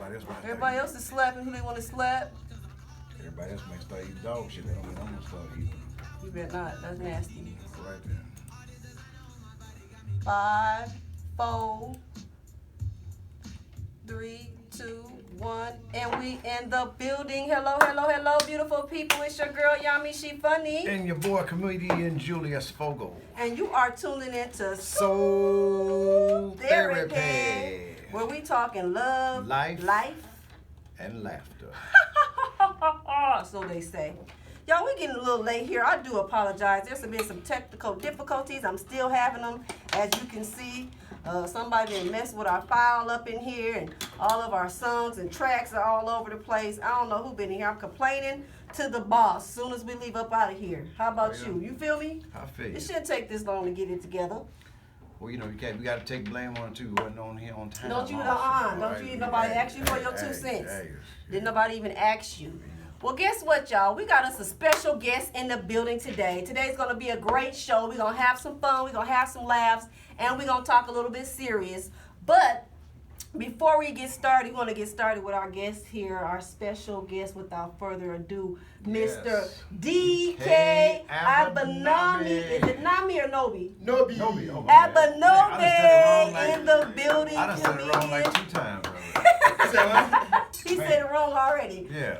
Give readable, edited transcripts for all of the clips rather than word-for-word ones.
Everybody else is slapping who they want to slap. Everybody else may start eating dog shit. They don't mean I'm gonna start eating. You better not. That's nasty. Right there. 5, 4, 3, 2, 1, and we in the building. Hello, hello, hello, beautiful people. It's your girl Yami She Funny, And your boy comedian Julius Fogel. and you are tuning into Soul Therapy. where we talking love, Life. life. And laughter. So they say. Y'all, we getting a little late here. I do apologize. There's been some technical difficulties. I'm still having them, as you can see. Somebody didn't mess with our file up in here, and all of our songs and tracks are all over the place. I don't know who been in here. I'm complaining to the boss as soon as we leave up out of here. How about you? You feel me? I feel you. It shouldn't take this long to get it together. Well, you know, we got to take blame on it too. Wasn't on here on time. Don't you, also. don't you, nobody ask you for your 2 cents. Hey. Did nobody even ask you? Well, guess what, y'all? We got us a special guest in the building today. Today's going to be a great show. We're going to have some fun. We're going to have some laughs. And we're going to talk a little bit serious. But before we get started, we want to get started with our guest here, our special guest, without further ado, Mr. DK Abanobi. Is it Nami or Nobi? Nobi. Oh, Abanobi in the building. I done said it wrong like 2 times already. He said it wrong already. Yeah.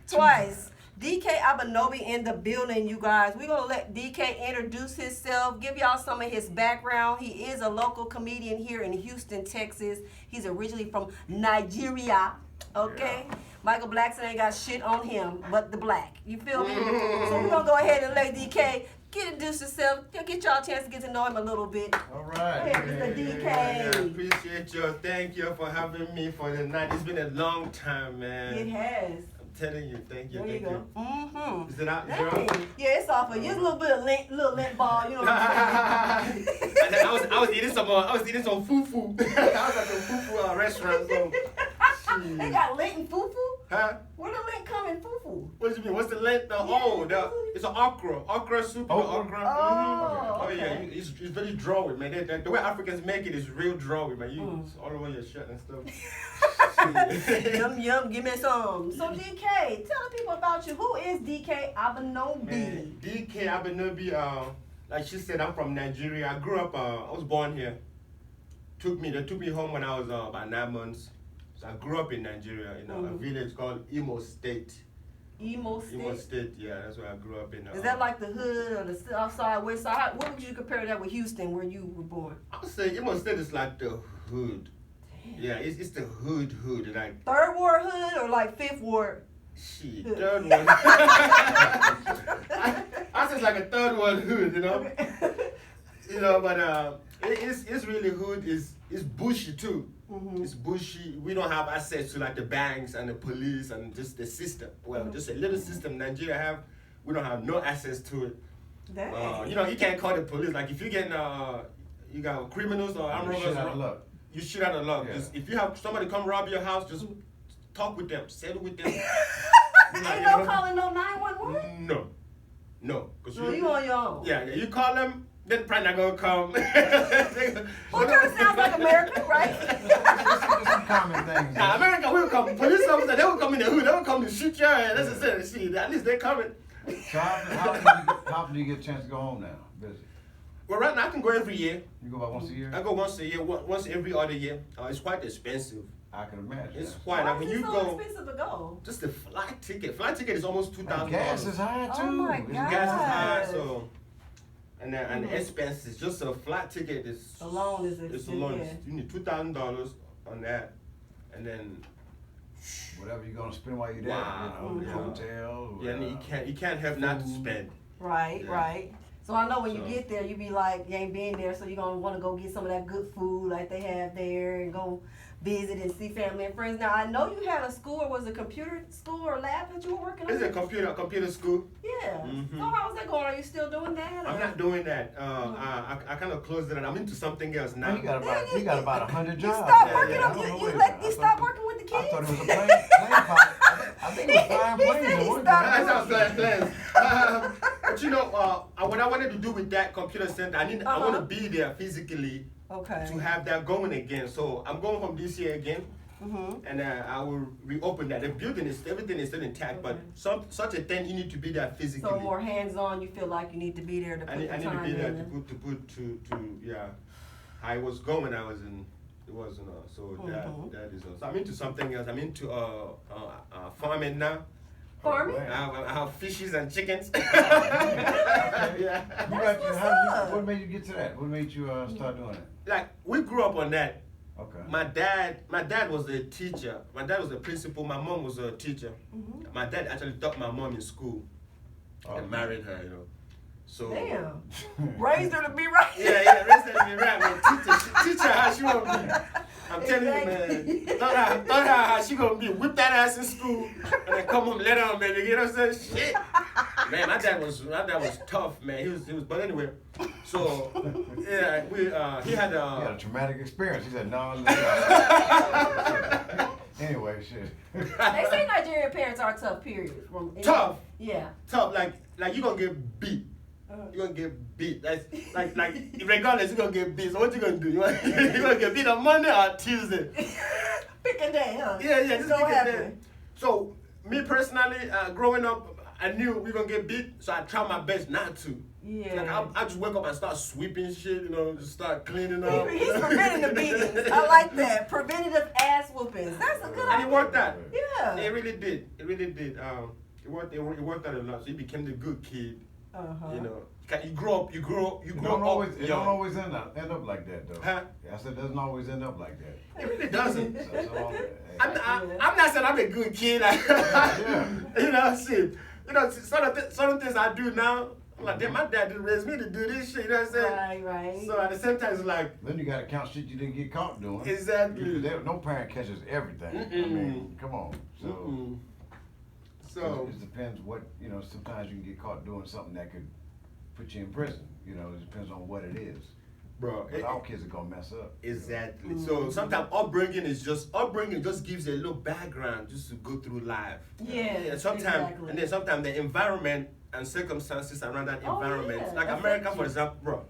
Twice. DK Abanobi in the building, you guys. We're going to let DK introduce himself, give y'all some of his background. He is a local comedian here in Houston, Texas. He's originally from Nigeria, okay? Yeah. Michael Blackson ain't got shit on him but the black. You feel me? So we're going to go ahead and let DK introduce yourself. Get y'all a chance to get to know him a little bit. All right. Hey, Mr. DK. Yeah, appreciate you. Thank you for having me for the night. It's been a long time, man. It has. Telling you, thank you. There you go. Mm-hmm. Is it out? Yeah, it's off of you. It's a little bit of lint ball, you know what I'm saying? I was eating some fufu. I was at the fufu restaurant. So. They got lint and fufu? Huh? Where the lint come in fufu? What do you mean? What's the lint? It's an okra soup. Okra. Oh, Okay. Yeah, it's very drawy, man. The way Africans make it is real drawy, man. It's all over your shirt and stuff. Yum, give me some. So DK, tell the people about you. Who is DK Abanobi? Man, DK Abanobi, like she said, I'm from Nigeria. I grew up, I was born here. They took me home when I was about 9 months. So I grew up in Nigeria, in a village called Imo State. Imo State, yeah, that's where I grew up in. Is that like the hood or the south side, west side? What would you compare that with Houston, where you were born? I would say Imo State is like the hood. Yeah, it's the hood, like 3rd Ward hood or like 5th Ward? Shit, 3rd one. I say it's like a 3rd world hood, you know. You know, but it's really hood. It's bushy too. Mm-hmm. It's bushy. We don't have access to like the banks and the police and just the system. Well, just a little system Nigeria have. We don't have no access to it. You know, you can't call the police. Like if you get you got criminals or armed robbers. You shoot out of luck. Yeah. Just, if you have somebody come rob your house, just talk with them, settle with them. Ain't no calling no 911? No. So you on your own? Yeah, you call them, they're probably not gonna come. Well, kind of sounds like America, right? Just some common things. Nah, America will come. Police officers, they will come in the hood, they will come to shoot your ass. That's the thing. See, at least they're coming. So how often do you get a chance to go home now? Visit? Well, right now I can go every year. You go about once a year? I go once a year, once every other year. It's quite expensive. I can imagine. It's quite. Why When is it you so go, expensive to go? just the flight ticket. Flight ticket is almost $2,000. Gas is high too. Oh my God. Gas is high, so and the expenses. Just a flight ticket is alone is it's alone. Yeah. You need $2,000 on that, and then whatever you're gonna spend while you're there. You know, the hotel. Yeah, you can't have not to spend. Right. So I know when you get there, you be like, you ain't been there, so you're going to want to go get some of that good food like they have there and go visit and see family and friends. Now, I know you had a school, or was it a computer school or lab that you were working on? It's a computer school. Yeah. So how's that going? Are you still doing that? Or? I'm not doing that. I kind of closed it, and I'm into something else now. You got about 100 jobs. You stopped working you stopped working with the kids? I thought it was a plane pilot. I think it was flying planes. That's flying planes. But you know, what I wanted to do with that computer center, I want to be there physically to have that going again. So I'm going from this year again. and I will reopen that. The building is everything is still intact, but such a thing you need to be there physically. So more hands-on. You feel like you need to be there to put the I need to time be there in. to yeah. How it was going, I was in. It wasn't so that is. So I'm into something else. I'm into farming now. Farming? I have fishes and chickens. Yeah. What made you get to that? What made you start doing it? Like we grew up on that. Okay. My dad was a teacher. My dad was a principal. My mom was a teacher. My dad actually taught my mom in school and married her, you know. So Damn. Raised her to be right. yeah, raised her to be right, man. Teach her how she gonna be. I'm telling you, man. Taught her how she gonna be. Whip that ass in school and then come home later on, baby. You know what I'm saying? Shit. Man, my dad was tough, man. He was. But anyway, so yeah, he had He had a traumatic experience. He said, no. Anyway, shit. They say Nigerian parents are tough. Period. Tough. Yeah. Tough. Like you gonna get beat. You're gonna get beat. That's like regardless, you're gonna get beat. So what you gonna do? You gonna get beat on Monday or Tuesday? Pick a day, huh? Yeah, just so pick a day. So me personally, growing up, I knew we gonna get beat, so I tried my best not to. Yeah. Like I just wake up and start sweeping shit, you know, just start cleaning up. He's preventing the beatings. I like that. Preventative ass whoopings. That's a good idea. And it worked out. Yeah. It really did. It worked out a lot. So he became the good kid. You know, you grow up. It don't always end up like that though. Huh? I said it doesn't always end up like that. It really doesn't. I'm not saying I'm a good kid. You know, shit. You know, certain things I do now. I'm like, damn, my dad didn't raise me to do this shit. You know what I'm saying? Right. So at the same time, it's like. Then you gotta count shit you didn't get caught doing. Exactly. No parent catches everything. I mean, come on. So it depends what, you know, sometimes you can get caught doing something that could put you in prison. You know, it depends on what it is. Bro, but all kids are gonna mess up. Exactly. So sometimes upbringing just gives a little background just to go through life. Yeah. Sometimes exactly. And then sometimes the environment and circumstances around that environment. Yeah, like America, for example, bro.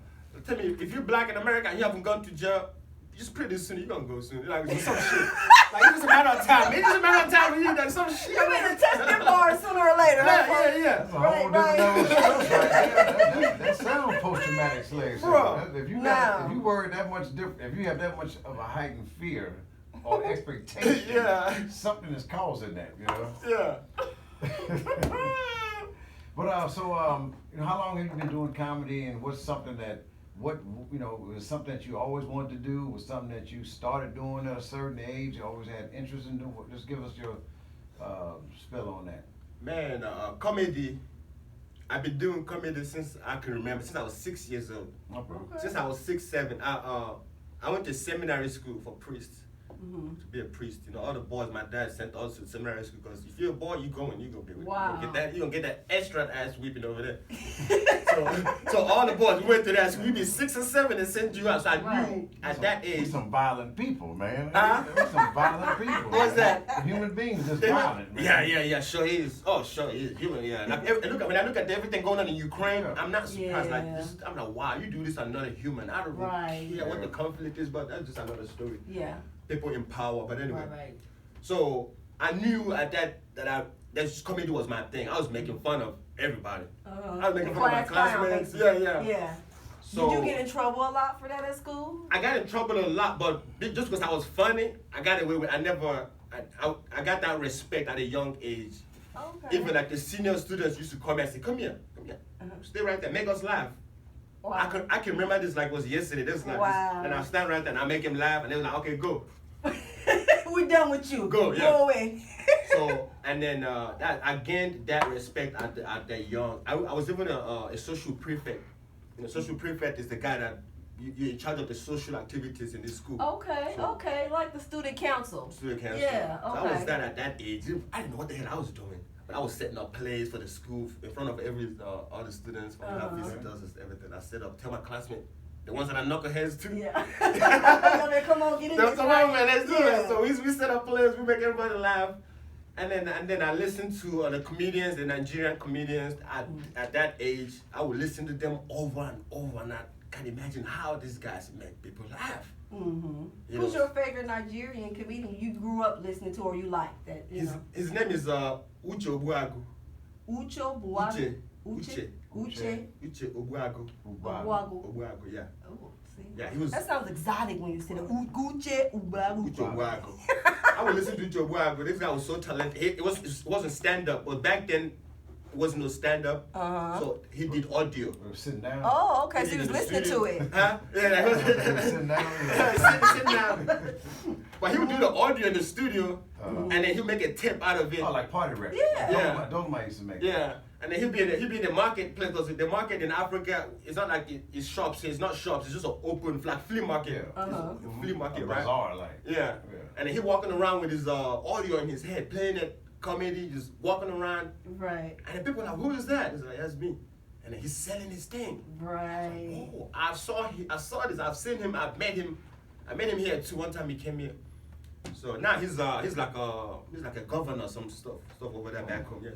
Tell me, if you're black in America and you haven't gone to jail, just pretty soon you're gonna go soon. Like some shit. Like it's just a matter of time. It's just a matter of time when you like some shit. You're gonna test them bars sooner or later. Yeah. That's a whole different level of stress right there. That sounds post-traumatic slave syndrome. If you worry that much different, if you have that much of a heightened fear or expectation, something is causing that, you know. Yeah. But so you know, how long have you been doing comedy, and what's something that was something that you always wanted to do? Was something that you started doing at a certain age? You always had interest in doing? Just give us your spell on that. Man, comedy. I've been doing comedy since I can remember. Since I was 6 years old. Okay. Since I was 6, 7. I went to seminary school for priests. To be a priest, you know, all the boys my dad sent us to seminary school because if you're a boy, you're gonna be with. Wow. You're gonna get that extra ass whipping over there. so all the boys we went to that school. We be 6 or 7 and sent you out. So I knew at that age. We're some violent people, man. We're some violent people. What's that? Human beings just violent, man. Yeah. Sure is. Oh, sure is. Human. Yeah. Like, when I look at everything going on in Ukraine, I'm not surprised. Like I'm like, wow, you do this to another human. I don't know what the conflict is, but that's just another story. Yeah. People in power, but anyway. Right. So I knew at that comedy was my thing. I was making fun of everybody. I was making fun of my classmates. Yeah. So, did you get in trouble a lot for that at school? I got in trouble a lot, but just because I was funny, I got away with. I got that respect at a young age. Okay. Even like the senior students used to come and say, "Come here, stay right there, make us laugh." Wow. I can remember this like it was yesterday. This like and I stand right there and I make him laugh, and they was like, "Okay, go." We're done with you. Go away. So and then that I gained that respect at that young. I was even a social prefect. You know, social prefect is the guy that you're in charge of the social activities in the school. Okay, like the student council. Student council. Yeah. So I was that at that age. I didn't know what the hell I was doing. But I was setting up plays for the school in front of all the students, when we have visitors and everything. I set up, tell my classmates, the ones that are knuckleheads too. Yeah. Come on, get in this. Come on, man, let's do it. So we set up plays, we make everybody laugh. And then I listened to the comedians, the Nigerian comedians. At that age, I would listen to them over and over, and I can't imagine how these guys make people laugh. Mm-hmm. You Who's know. your favorite Nigerian comedian you grew up listening to or you like that? You know? His name is Uche Obuagu. Ucho Buagu. Uche Obuagu. Obuagu, yeah. Oh, see. Yeah, he was. That sounds exotic when you said it. Uche Ubagu. Uche Obuagu. I would listen to Uche Obuagu. This guy was so talented. It wasn't stand up, but back then it wasn't no stand up. Uh-huh. So he did audio. Sitting down. Oh, okay. So He you was did the listening studio. to it. Huh? Yeah. Sitting down. Sitting down. But he would do the audio in the studio, and then he'll make a tape out of it. Oh, like party records. Yeah. Yeah. Those might used to make. Yeah, and then he'll be in the marketplace. Because the market in Africa, it's not like it's shops. It's not shops. It's just an open, like flea market. Yeah. Uh-huh. It's a flea market, A right? bazaar, like. Yeah. Yeah. And then he walking around with his audio in his head, playing it comedy, just walking around. Right. And then people are like, "Who is that?" He's like, "That's me." And then he's selling his thing. Right. Oh, I saw this. I've seen him. I met him here too. One time he came here. So now he's like a governor, some stuff over there back home. Yeah,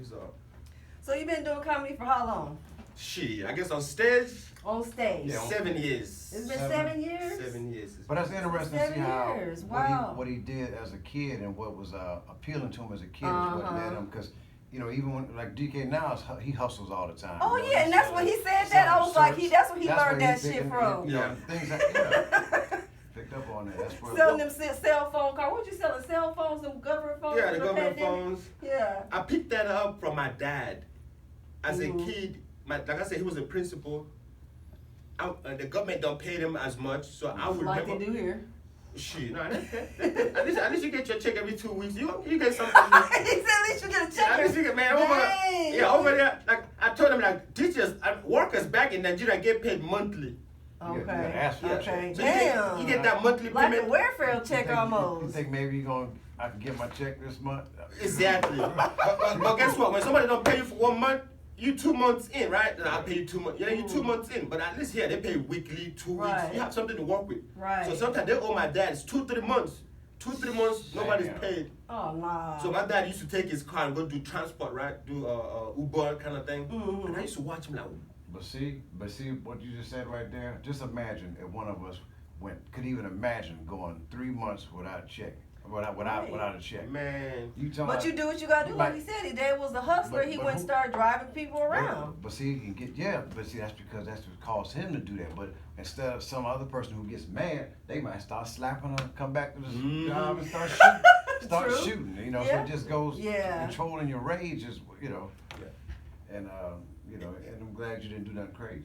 So you've been doing comedy for how long? shit. I guess on stage, On stage. Yeah. 7 years. It's been Seven. 7 years? 7 years. But that's interesting to see 7 how years, wow. what he did as a kid and what was appealing to him as a kid is what Uh-huh. led him. Because even when like DK now, he hustles all the time. Oh you know, yeah, and that's when he said that. I was like, that's where he learned that shit from. Yeah, things that picked up on that. That's where. Selling them cell phone cards. What you selling? Cell phones, them government phones? Yeah, the for government pandemic? phones. Yeah. I picked that up from my dad. As Mhm. a kid, like I said, he was a principal. The government don't pay them as much, so I would Like remember. they do here. Shit, no, at least you get your check every 2 weeks. You get something. He said at least you get a check. At least you get, man, over there. Like I told him, like teachers, workers back in Nigeria get paid monthly. You gotta Okay. ask for that Okay. check. So Damn. you get that monthly Like a payment. welfare check You almost. think maybe I can get my check this month? Exactly. but guess what? When somebody don't pay you for 1 month, you 2 months in, right? Then I'll pay you 2 months. Yeah, you 2 months in. But at least here they pay weekly, 2 weeks. Right. You have something to work with. Right. So sometimes they owe my dad 2-3 months. 2-3 months, nobody's Damn. paid. Oh nah. So my dad used to take his car and go do transport, right? Do Uber kind of thing. Mhm. And I used to watch him like, But see what you just said right there. Just imagine if one of us could even imagine going 3 months without a check, without a check. man. You talking But about- you do what you gotta do, like he said. His dad was a hustler. But- He but went and who- started driving people around. But see, he can get But see, that's because that's what caused him to do that. But instead of some other person who gets mad, they might start slapping her, come back to the Mhm. job and start shooting. True. Shooting. So Yeah. it just goes. Yeah. Controlling your rage is Yeah. and and I'm glad you didn't do nothing crazy.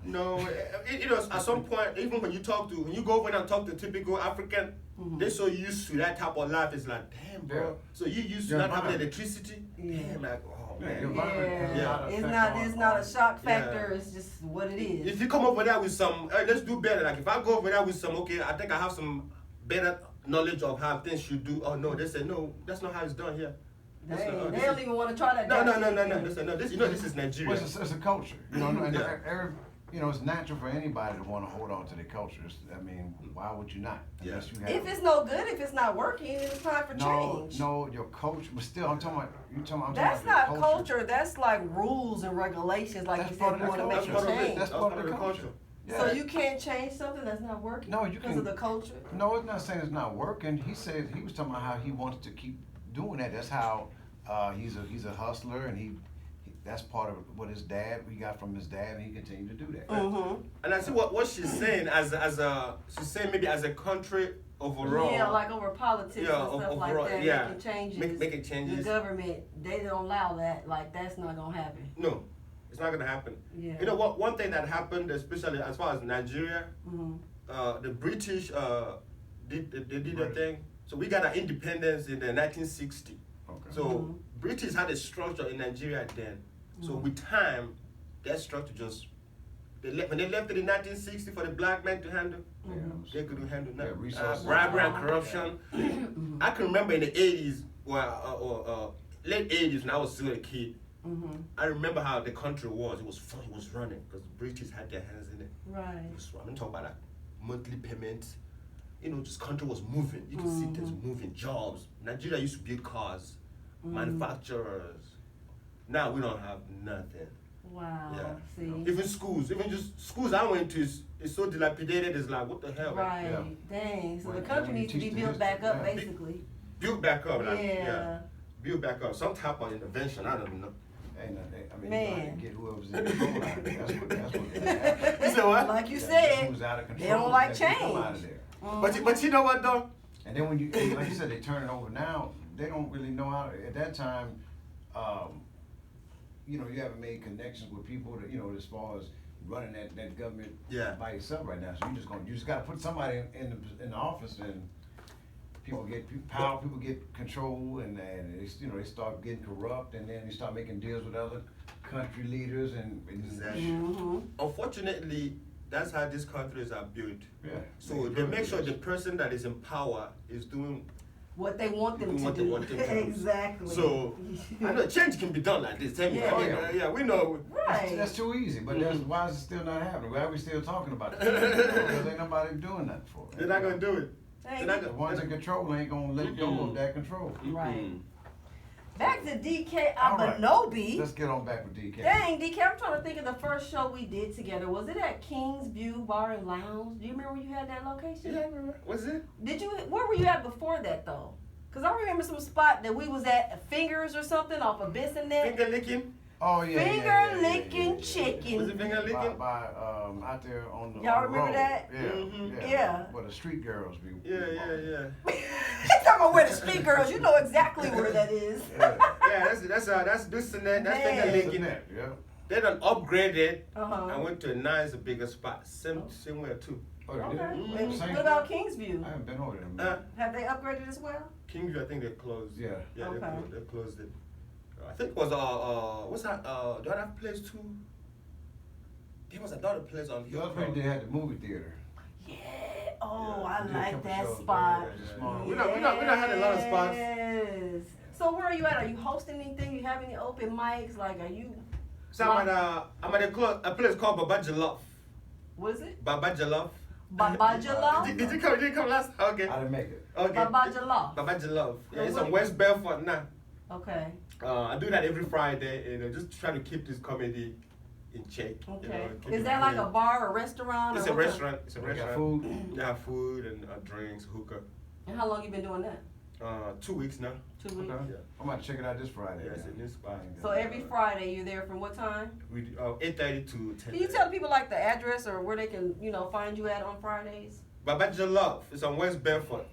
No, at some point, even when you go over there and talk to typical African, they're so used to that type of life. It's like, damn, bro. Yeah. So you used to Yeah, not having man. electricity? Yeah. Damn, like, oh, Yeah, man. your environment has a Yeah, lot of it's effect not. on- It's not a shock Yeah. factor. It's just what it is. If you come over there with some, hey, let's do better. Like if I go over there with some, okay, I think I have some better knowledge of how things should do. Oh no, they say no, that's not how it's done here. That's not- They this don't is- even want to try that. No. shit. They say no. This is Nigeria. Well, it's a culture, and Yeah. it's natural for anybody to want to hold on to their culture. Why would you not? Yeah. Unless you have. If it's no good, if it's not working, it's time for change. No, your culture. But still, I'm talking about. That's not your culture. That's like rules and regulations. Like That's you part said, of you the want to make culture. a change. That's part of the culture. So you can't change something that's not working. No, you because can- of the culture. No, it's not saying it's not working. He said he was talking about how he wants to keep doing that. That's how he's a hustler, and that's part of what he got from his dad, and he continued to do that. Mm-hmm. And I see what she's saying she's saying maybe as a country overall. Yeah, like over politics Yeah, and stuff overall, like that, yeah. making changes. Making changes. The government, they don't allow that. Like that's not gonna happen. No, it's not gonna happen. Yeah. You know what? One thing that happened, especially as far as Nigeria, Mm-hmm. the British did a thing. So we got our independence in the 1960. Okay. So Mhm. British had a structure in Nigeria then. So Mhm. with time, that structure when they left it in 1960 for the black man to handle, they couldn't handle Yeah, nothing. resources. Bribery and corruption. I can remember in the 80s, or late 80s when I was still a kid, Mm-hmm. I remember how the country was. It was fun. It was running because the British had their hands in it. Right. I'm talking about like monthly payments. Just country was moving. You could see things moving. Jobs. Nigeria used to build cars, manufacturers. Now we don't have nothing. Wow. Yeah. See. Even schools, even just schools I went to is so dilapidated. It's like, what the hell? Right. Yeah. Dang. So Well, the country when you needs to be teach the built back history, up, yeah. basically. Build back up. Like, Yeah. Build back up. Some type of intervention. I don't know. Ain't nothing. I mean, Man. you gotta get whoever's in control out of there. That's what You said what? Like you Yeah, said, who's out of control, they don't like that can come change. out of there. But you know what though? And then when you, like you said, they turn it over now, they don't really know how, at that time, you haven't made connections with people that, as far as running that government Yeah. by yourself right now. So you just gotta put somebody in the office, and people get power, people get control, and they start getting corrupt, and then they start making deals with other country leaders, and Exactly. Mm-hmm. Unfortunately, that's how these countries are built. yeah. So they make sure the person that is in power is doing. What they want them Doing to what they do. want them to do. Exactly. So I know change can be done like this. Tell me, Yeah. I mean, yeah, we know. Right. That's too easy, but why is it still not happening? Why are we still talking about it? Because ain't nobody doing nothing for it. They're not gonna do it. Dang. They're not The gonna. ones in control ain't gonna let go of that control. Right. Back to DK All right. Abanobi. Let's get on back with DK. Dang, DK, I'm trying to think of the first show we did together. Was it at King's View Bar and Lounge? Do you remember when you had that location? Yeah, I remember. Was it? Where were you at before that though? Cause I remember some spot that we was at, Fingers or something off of Bissonnette. Finger licking. Oh yeah. Finger licking chicken. Was it finger licking? By out there on the Y'all on the remember road. that? Yeah. Mhm. Yeah. Where the street girls be. Yeah. He's talking about where the street girls. You know exactly where that is. Yeah. Yeah, that's Bissonnette. That's finger Man. licking. Yeah. They done upgraded. Uh-huh. I went to a nice, bigger spot. Somewhere too. Oh, you Okay. did? And Same what about Kingsview? I haven't been over there. Have they upgraded as well? Kingview, I think they closed. Yeah. Yeah, Okay. they closed it. I think it was what's that? The other place too. There was another place on The Hill other place Road. they had the movie theater. Yeah. Oh, Yeah, I They did a like couple that shows spot. there. It's small. We don't had a lot of spots. Yes. So where are you at? Are you hosting anything? You have any open mics? Like, are you? So I'm at a place called Baba Jollof. What is it? Baba Jollof. Baba Jollof? Did you come? Did you come last? Okay. I didn't make it. Okay. Baba Jollof. Baba Jollof. Yeah, it's What- on West Belfort now. Okay. I do that every Friday, and just try to keep this comedy in check. Okay. Keep Is it that like real. a bar or restaurant? It's or a what restaurant. It's a We got restaurant. food. They have food and drinks, hookah. And how long you been doing that? 2 weeks now. 2 weeks. Okay. Yeah. I'm about to check it out this Friday. Yeah, it's a new spot. So every Friday you're there from what time? We do 8:30 to 10. Can you tell people like the address or where they can, find you at on Fridays? Baba Jollof. It's on West Belfort.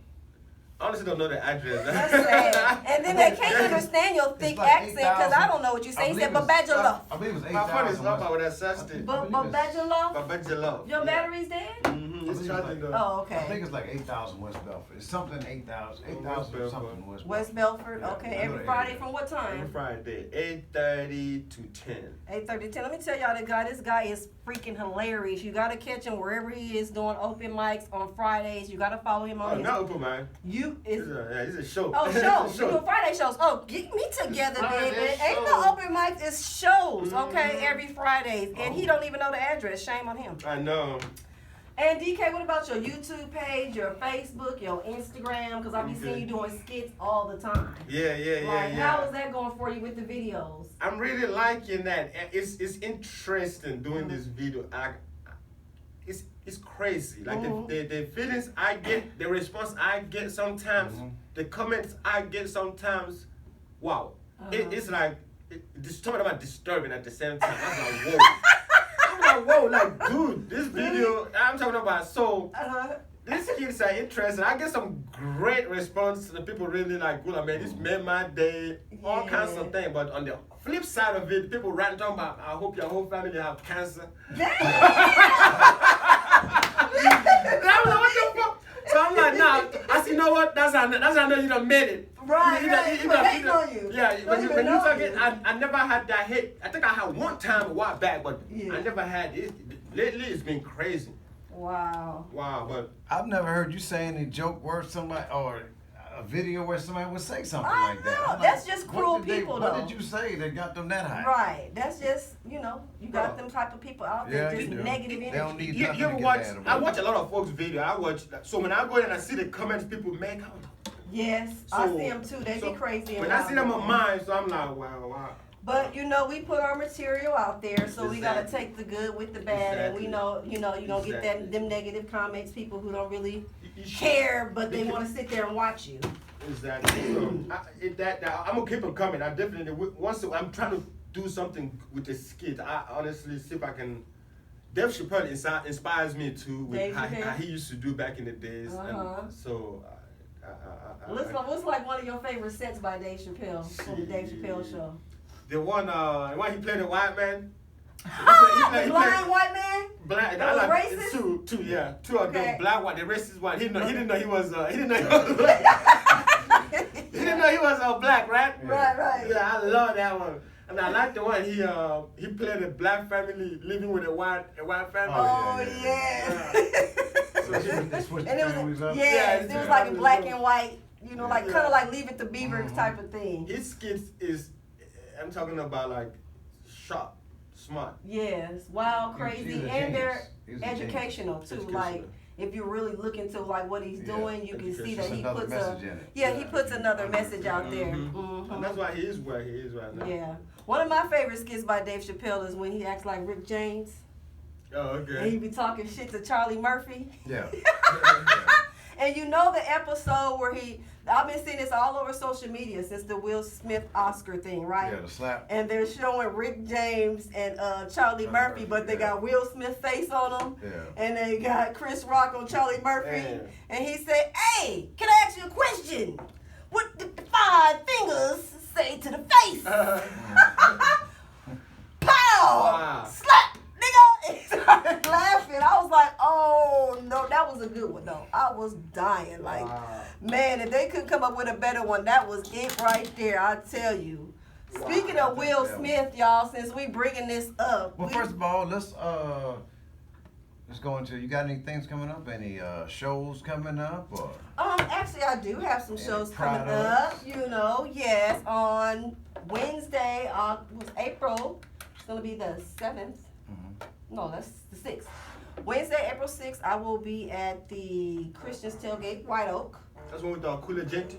I honestly don't know the address. That's sad. And then they can't understand your thick like accent because I 8,000. don't know what you say. I He said believe it's- Babajalof. I believe it was My phone is 8,000. up with that searched it. Babajalof? Baba Jollof. Your Yeah. battery's dead? Mm-hmm. It's I believe charging it's though. Oh, I think okay. it's like 8,000 West Belfort. It's something 8,000 or Belfort. something West Belfort. West Belfort, Yeah, okay. I know Every the Friday area. from what Every time? Friday, 8:30 to 10. 8:30 10. Let me tell y'all this guy is freaking hilarious. You gotta catch him wherever he is doing open mics on Fridays. You gotta follow him Oh, on his not open man. it's It's a show. Oh, It's a shows. You show. do Friday shows. Oh, get me together, Friday baby. Ain't shows. no open mics. It's shows, okay? Mhm. Every Fridays. And he don't even know the address. Shame on him. I know. And DK, what about your YouTube page, your Facebook, your Instagram? Because I be seeing you doing skits all the time. Yeah. Like, how is that going for you with the videos? I'm really liking that. It's interesting doing this video. It's crazy. Like Mhm. the feelings I get, the response I get sometimes, the comments I get sometimes. Wow. It's like it's talking about disturbing at the same time. I'm like, whoa. I'm like, whoa, like, dude, this video I'm talking about. So these kids are interested. I get some great response. The people really like, good. I mean, this made my day. All kinds of things. But on the flip side of it, people writing talking about, I hope your whole family have cancer. I'm like, what the fuck? So I'm like, nah. I said, you know what? That's how I know you done made it. Right, You right. People hating on you. Yeah, Don't when you even know talking, you. I never had that hit. I think I had one time a while back, but Yeah. I never had it. Lately, it's been crazy. Wow. Wow, but I've never heard you say any joke where somebody or a video where somebody would say something I like that. know. I'm That's like, just what cruel did they- people, What though. did you say that got them that high? Right. That's just, you got Well, them type of people out Yeah, there, you just do. negative They energy. don't need you nothing ever to get watch? mad about. I watch a lot of folks' video. So when I go in and I see the comments people make, Yes, I So- see them too. They so be crazy. when and I see them loud. on mine, so I'm like, wow. But you know, we put our material out there, so we gotta Exactly. take the good with the bad, and we know, you know, you don't get Exactly. them negative comments, people who don't really You should- care, but they they can- want to sit there and watch you. Exactly. So I'm gonna keep it coming. I definitely I'm trying to do something with the skit. I honestly see if I can. Dave Chappelle inspires me too with Dave how Chappelle? he used to do back in the days, Uh-huh. and so. What's like one of your favorite sets by Dave Chappelle from the Dave Chappelle show? The one he played the white man. The blind white man? Black. That was racist? Two, yeah. Two of Okay. the black one, the racist one. He didn't know he was black. He didn't know he was black, right? Right. Yeah, I love that one. And I like the one he played a black family living with a white family. Oh, yeah. yes. So they switched the And it families was, up? yes, it was like in black and white, you know, like Yeah. kind of like Leave It to Beaver type of thing. His skits is, I'm talking about like sharp, smart. Yes, wild, He was crazy, a and they're genius. He was a genius. educational too. Educational. Like if you really look into like what he's Yeah, doing, you can see education. that Just he another puts message in it. he puts another message out there. Mhm. And that's why he is where he is right now. Yeah, one of my favorite skits by Dave Chappelle is when he acts like Rick James Oh, and he okay. be talking shit to Charlie Murphy. Yeah. And you know the episode where I've been seeing this all over social media since the Will Smith Oscar thing, right? Yeah, the slap. And they're showing Rick James and Charlie Murphy, but they yeah. got Will Smith face on them. Yeah. And they got Chris Rock on Charlie Murphy. Yeah. And he said, "Hey, can I ask you a question? What did the 5 fingers say to the face?" Pow! Wow. Slap! Nigga! And he started laughing. I was like, oh no, that was a good one though. I was dying. Like, Wow. man, if they could come up with a better one, that was it right there. I tell you. Speaking of Will Smith, y'all, since we bringing this up, Well, first of all, let's go into. You got any things coming up? Any shows coming up? Or actually, I do have some Any shows coming up. products? You know, yes, on Wednesday, was April. It's gonna be the 7th. No, that's the 6th. Wednesday, April 6th, I will be at the Christian's Tailgate, White Oak. That's one with Cooler Gente.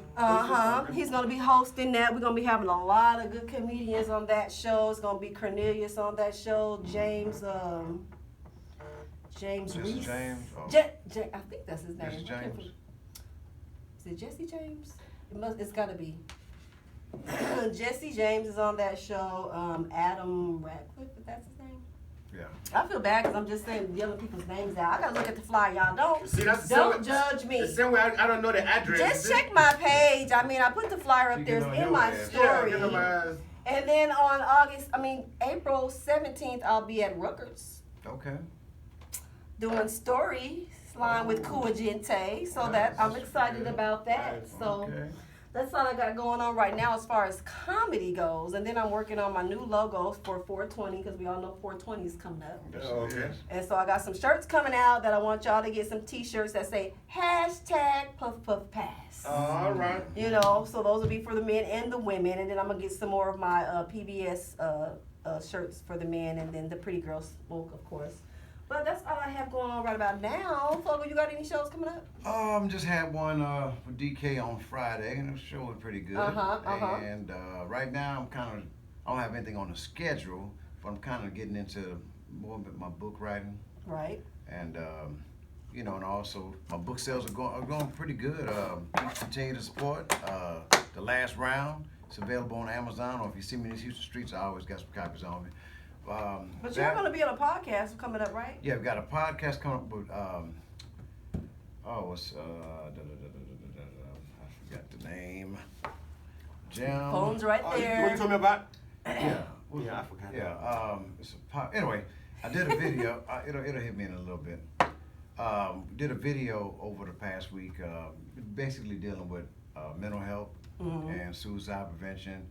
He's gonna be hosting that. We're gonna be having a lot of good comedians on that show. It's gonna be Cornelius on that show. James Jesse Reese. James? Oh. I think that's his name. Jesse I can't James? Is it Jesse James? It's gotta be. Jesse James is on that show. Adam Radcliffe, if that's his name. Yeah. I feel bad because I'm just saying yelling people's names out. I gotta look at the flyer, y'all. See, that's the Don't same judge way, me. the same way I don't know the address. Just check my page. I mean, I put the flyer up You there. get It's on in your my ass. story. Yeah, get on my ass. And then on April 17th, I'll be at Rutgers Okay. doing story line with Kua Gente. So Nice. I'm excited about that. Nice. So Okay. that's all I got going on right now as far as comedy goes. And then I'm working on my new logos for 420 because we all know 420 is coming up. Yes, Oh, it okay. is. And so I got some shirts coming out that I want y'all to get some t-shirts that say #PuffPuffPass. All right. You know, so those will be for the men and the women. And then I'm going to get some more of my PBS shirts for the men and then the Pretty Girl Smoke, of course. But that's all I have going on right about now. Fogo, you got any shows coming up? Just had one with DK on Friday, and the show was pretty good. And right now, I don't have anything on the schedule, but I'm kind of getting into more of my book writing. Right. And and also my book sales are going pretty good. Please continue to support The Last Round. It's available on Amazon, or if you see me in these Houston streets, I always got some copies on me. But you're going to be on a podcast coming up, right? Yeah, we've got a podcast coming up with, I forgot the name. Jim. Phone's right Oh, you there. told me about? Yeah. Yeah, I forgot. Yeah, it's a anyway, I did a video, it'll hit me in a little bit. Did a video over the past week, basically dealing with mental health and suicide prevention.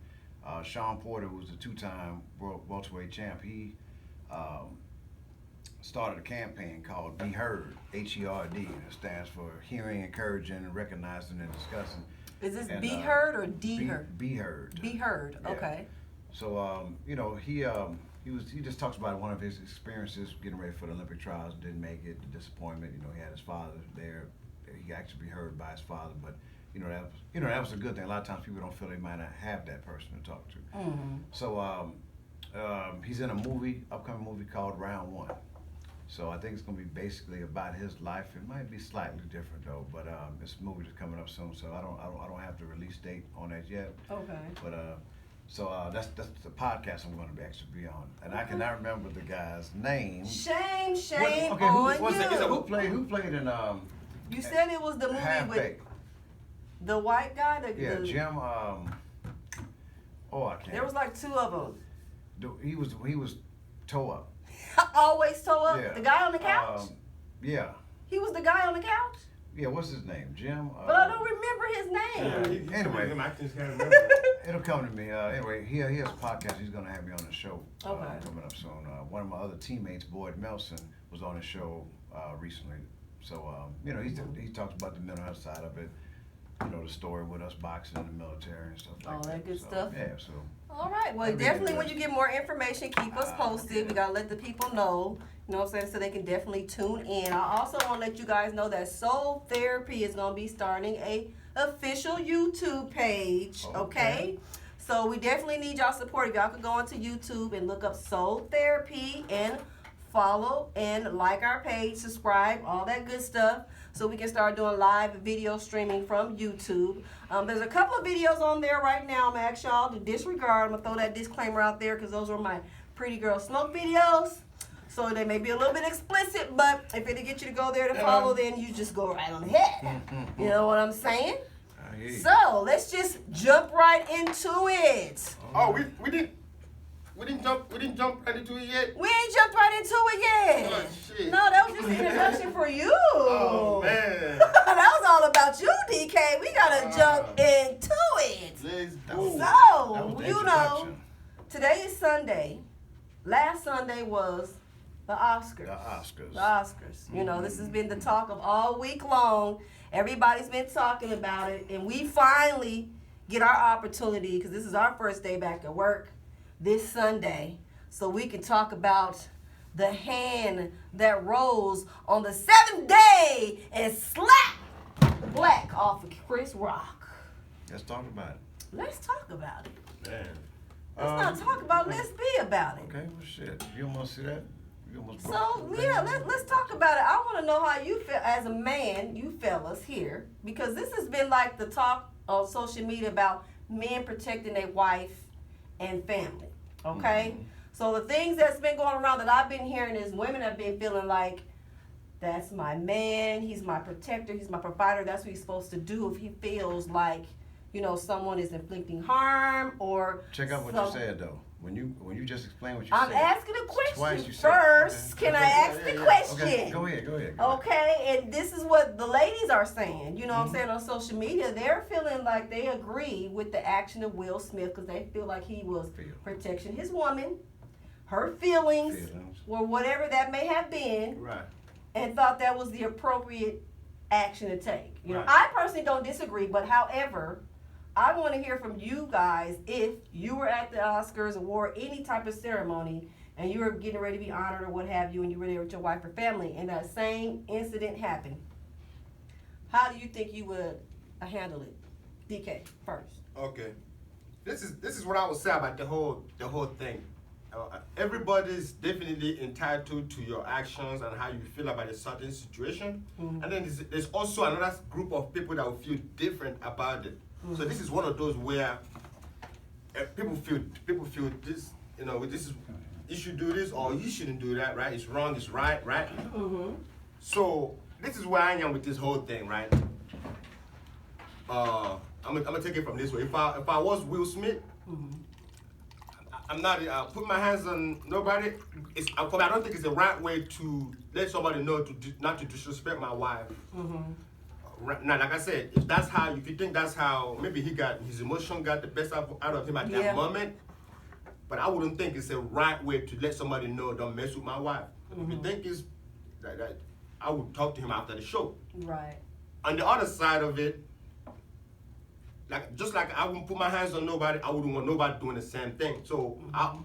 Sean Porter, who's a 2-time world welterweight champ, he started a campaign called Be Heard, HERD. It stands for Hearing, Encouraging, Recognizing, and Discussing. Is this And, Be Heard or D Heard? Be Heard. Be Heard, Yeah. okay. So he just talks about one of his experiences getting ready for the Olympic trials, didn't make it, the disappointment. He had his father there. He actually be heard by his father, but that was a good thing. A lot of times people don't feel they might not have that person to talk to. Mm-hmm. So he's in a upcoming movie called Round One. So I think it's gonna be basically about his life. It might be slightly different though, but this movie is coming up soon, so I don't have the release date on that yet. Okay. But that's the podcast I'm gonna actually be on, and I cannot remember the guy's name. Shame Okay, on what's you. that? Who played in You said it was the movie Half with Baked? the white guy. Yeah, Jim. I can't. There was like two of them. He was toe up. Always toe up. Yeah. The guy on the couch. Yeah. He was the guy on the couch. Yeah. What's his name? Jim. But I don't remember his name. Anyway. I just can't remember. It'll come to me. Anyway, he has a podcast. He's gonna have me on the show Okay. coming up soon. One of my other teammates, Boyd Melson, was on the show recently. So he talks about the mental health side of it. The story with us boxing in the military and stuff like All that. that good So, stuff. Yeah. So. All right. Well, That'd be definitely when interesting. you get more information, keep us posted. Okay. We gotta let the people know. You know what I'm saying? So they can definitely tune in. I also want to let you guys know that Soul Therapy is gonna be starting a official YouTube page. Okay. So we definitely need y'all support. If y'all could go onto YouTube and look up Soul Therapy and follow and like our page, subscribe, all that good stuff, so we can start doing live video streaming from YouTube. There's a couple of videos on there right now. I'm gonna ask y'all to disregard. I'm gonna throw that disclaimer out there because those are my pretty girl smoke videos. So they may be a little bit explicit, but if it'll get you to go there to follow, then you just go right on ahead. You know what I'm saying? I hear you. So let's just jump right into it. Oh, we didn't jump right into it yet. We ain't jumped right into it yet. Oh, shit. No, that was just an introduction for you. Oh man. That was all about you, DK. We gotta jump into it. Let's That go. was- that So, was the you know, introduction. today is Sunday. Last Sunday was the Oscars. The Oscars. The Oscars. You know, this has been the talk of all week long. Everybody's been talking about it, and we finally get our opportunity because this is our first day back at work this Sunday, so we can talk about the hand that rose on the seventh day and slapped the black off of Chris Rock. Let's talk about it. Let's talk about it. Man. Let's not talk about it. Let's be about it. Okay, well, shit. You almost see that? You almost broke So, the yeah, thing. let's talk about it. I want to know how you feel as a man, you fellas here, because this has been like the talk on social media about men protecting their wife and family, okay? Mhm. So the things that's been going around that I've been hearing is women have been feeling like, that's my man, he's my protector, he's my provider, that's what he's supposed to do if he feels like, someone is inflicting harm or Check out what some- you said though. When you just explained what you I'm said. asking a Twice question you said- first. okay. Can I ask the question? Okay, go ahead. Okay, and this is what the ladies are saying. You know what I'm Mhm. saying, on social media. They're feeling like they agree with the action of Will Smith because they feel like he was protecting his woman, her feelings, or whatever that may have been, Right. and thought that was the appropriate action to take. Right. I personally don't disagree, but however, I want to hear from you guys if you were at the Oscars or any type of ceremony and you were getting ready to be honored or what have you, and you were there with your wife or family, and that same incident happened. How do you think you would handle it? DK, first. Okay. This is what I would say about the whole thing. Everybody's definitely entitled to your actions and how you feel about a certain situation. Mhm. And then there's also another group of people that will feel different about it. So this is one of those where people feel this, this is, you should do this or you shouldn't do that, right? It's wrong, it's right, right? Mm-hmm. So this is where I am with this whole thing, right? I'm gonna take it from this way. If I was Will Smith, I'm not put my hands on nobody. I don't think it's the right way to let somebody know not to disrespect my wife. Now, like I said, if you think that's how maybe his emotion got the best out of him at that moment, but I wouldn't think it's the right way to let somebody know don't mess with my wife. If you think it's that, I would talk to him after the show. Right. On the other side of it, just like I wouldn't put my hands on nobody, I wouldn't want nobody doing the same thing. So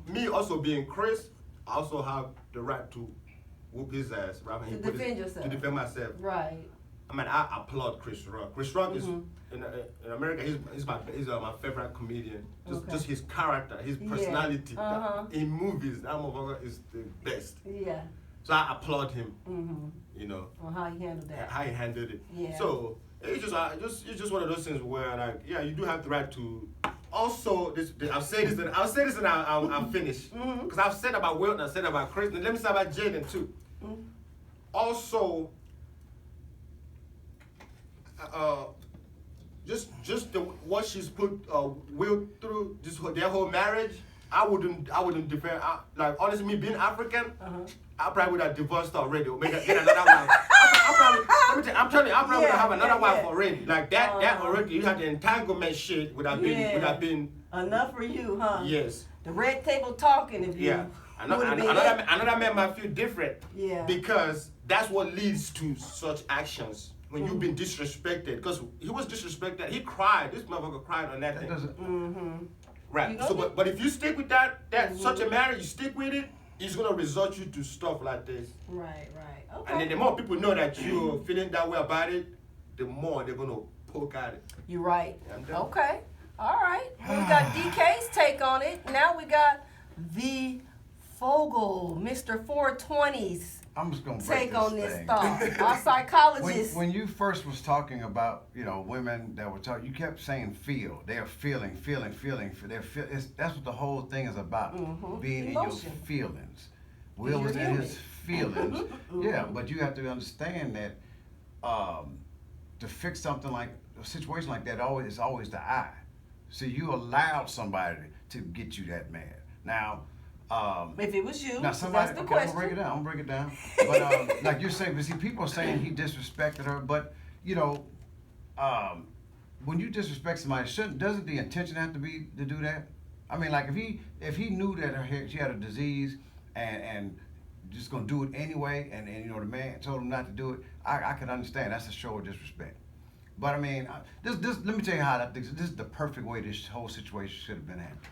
me also being Chris, I also have the right to whoop his ass. Right? To defend yourself. To defend myself. Right. I mean, I applaud Chris Rock. Chris Rock is in America, he's my favorite comedian. Just his character, his Yeah. personality in movies. That motherfucker is the best. Yeah. So I applaud him. Mm-hmm. You know On how he handled that. how he handled it. Yeah. So it's just one of those things where like you do have the right to. Also, I'll say this and I'll finish. Because I've said about Wilt and I've said about Chris. And let me say about Jaden too. Also, what she's put Wilt through, their whole marriage. I wouldn't defend. Like honestly, me being African, I probably would have divorced already or get another wife. I'm telling you, I probably would have another wife already. Like that already. You had the entanglement shit would have been enough for you, huh? Yes. The red table talking, if you. Yeah. Another man might feel different. Yeah. Because that's what leads to such actions. When you've been disrespected, because he was disrespected, he cried. This motherfucker cried on that thing. Right. So, but if you stick with that such a marriage, you stick with it, it's gonna result you to stuff like this. Right. Okay. And then the more people know that you're feeling that way about it, the more they're gonna poke at it. You're right. Yeah, Okay. All right. We got DK's take on it. Now we got the Fogel, Mr. 420's I'm just gonna break take on this thing. thought. Our psychologist. When you first was talking about, women that were talking, you kept saying feel. They're feeling. That's what the whole thing is about. Being in your Emotion. feelings. Will was You're in human. his feelings. Yeah, but you have to understand that to fix something like a situation like that, it's always the I. So you allowed somebody to get you that mad. Now. If it was you, Now somebody, that's the okay, question. I'm gonna break it down. But like you're saying, but see, people are saying he disrespected her. But when you disrespect somebody, doesn't the intention have to be to do that? I mean, like if he knew that she had a disease and just gonna do it anyway, and the man told him not to do it, I could understand. That's a show of disrespect. But I mean, this let me tell you how I think this is the perfect way this whole situation should have been handled.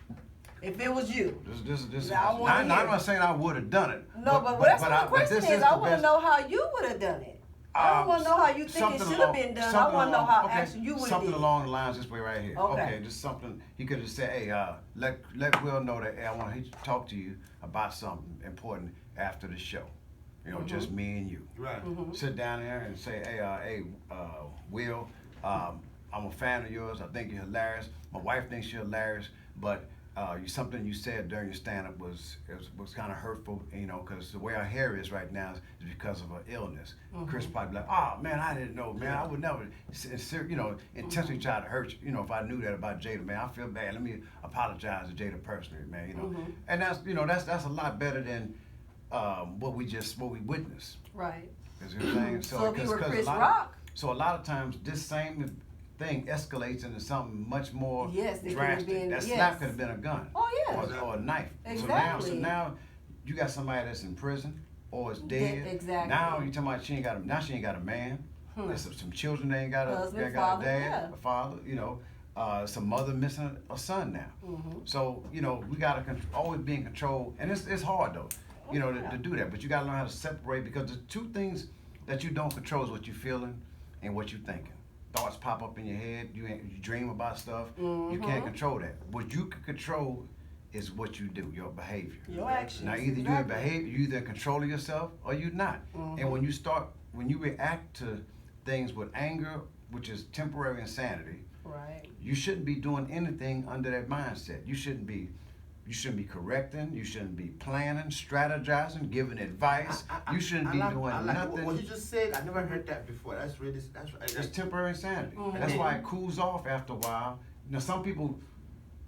If it was you. This I wanna I'm hear. not saying I would have done it. No, but that's what the question this is. the I want to best- know how you would have done it. I don't want to know how you think it should have been done. I want to know how actually you would have Something did it. along the lines this way right here. Okay. Just something he could have said. Hey, let Will know that I want to talk to you about something important after the show. Just me and you. Right. Sit down there and say, hey, Will, I'm a fan of yours. I think you're hilarious. My wife thinks you're hilarious, but something you said during your stand-up was kind of hurtful, because the way our hair is right now is because of her illness. Chris probably like, oh man, I didn't know, man. I would never, intentionally try to hurt you. If I knew that about Jada, man, I feel bad. Let me apologize to Jada personally, man. And that's a lot better than what we witnessed. Right. You know what I'm saying? So if you were 'cause Chris a lot Rock. So a lot of times this same thing escalates into something much more Yes, it could have drastic. been- That yes. slap could have been a gun. Oh, yeah. Or a knife. Exactly. So now you got somebody that's in prison or is dead. Exactly. Now you talking about she ain't got a man. There's some children they ain't got Husband, a father, dad, yeah. a father. Some mother missing a son now. So we gotta always be in control, and it's hard though. To do that, but you gotta learn how to separate, because the two things that you don't control is what you're feeling and what you're thinking. Thoughts pop up in your head. You dream about stuff. You can't control that. What you can control is what you do, your behavior. Your actions. Now either you either in control of yourself or you're not. And when you react to things with anger, which is temporary insanity, Right. you shouldn't be doing anything under that mindset. You shouldn't be correcting. You shouldn't be planning, strategizing, giving advice. You shouldn't be doing nothing. What you just said, I never heard that before. That's It's temporary insanity. That's why it cools off after a while. Some people,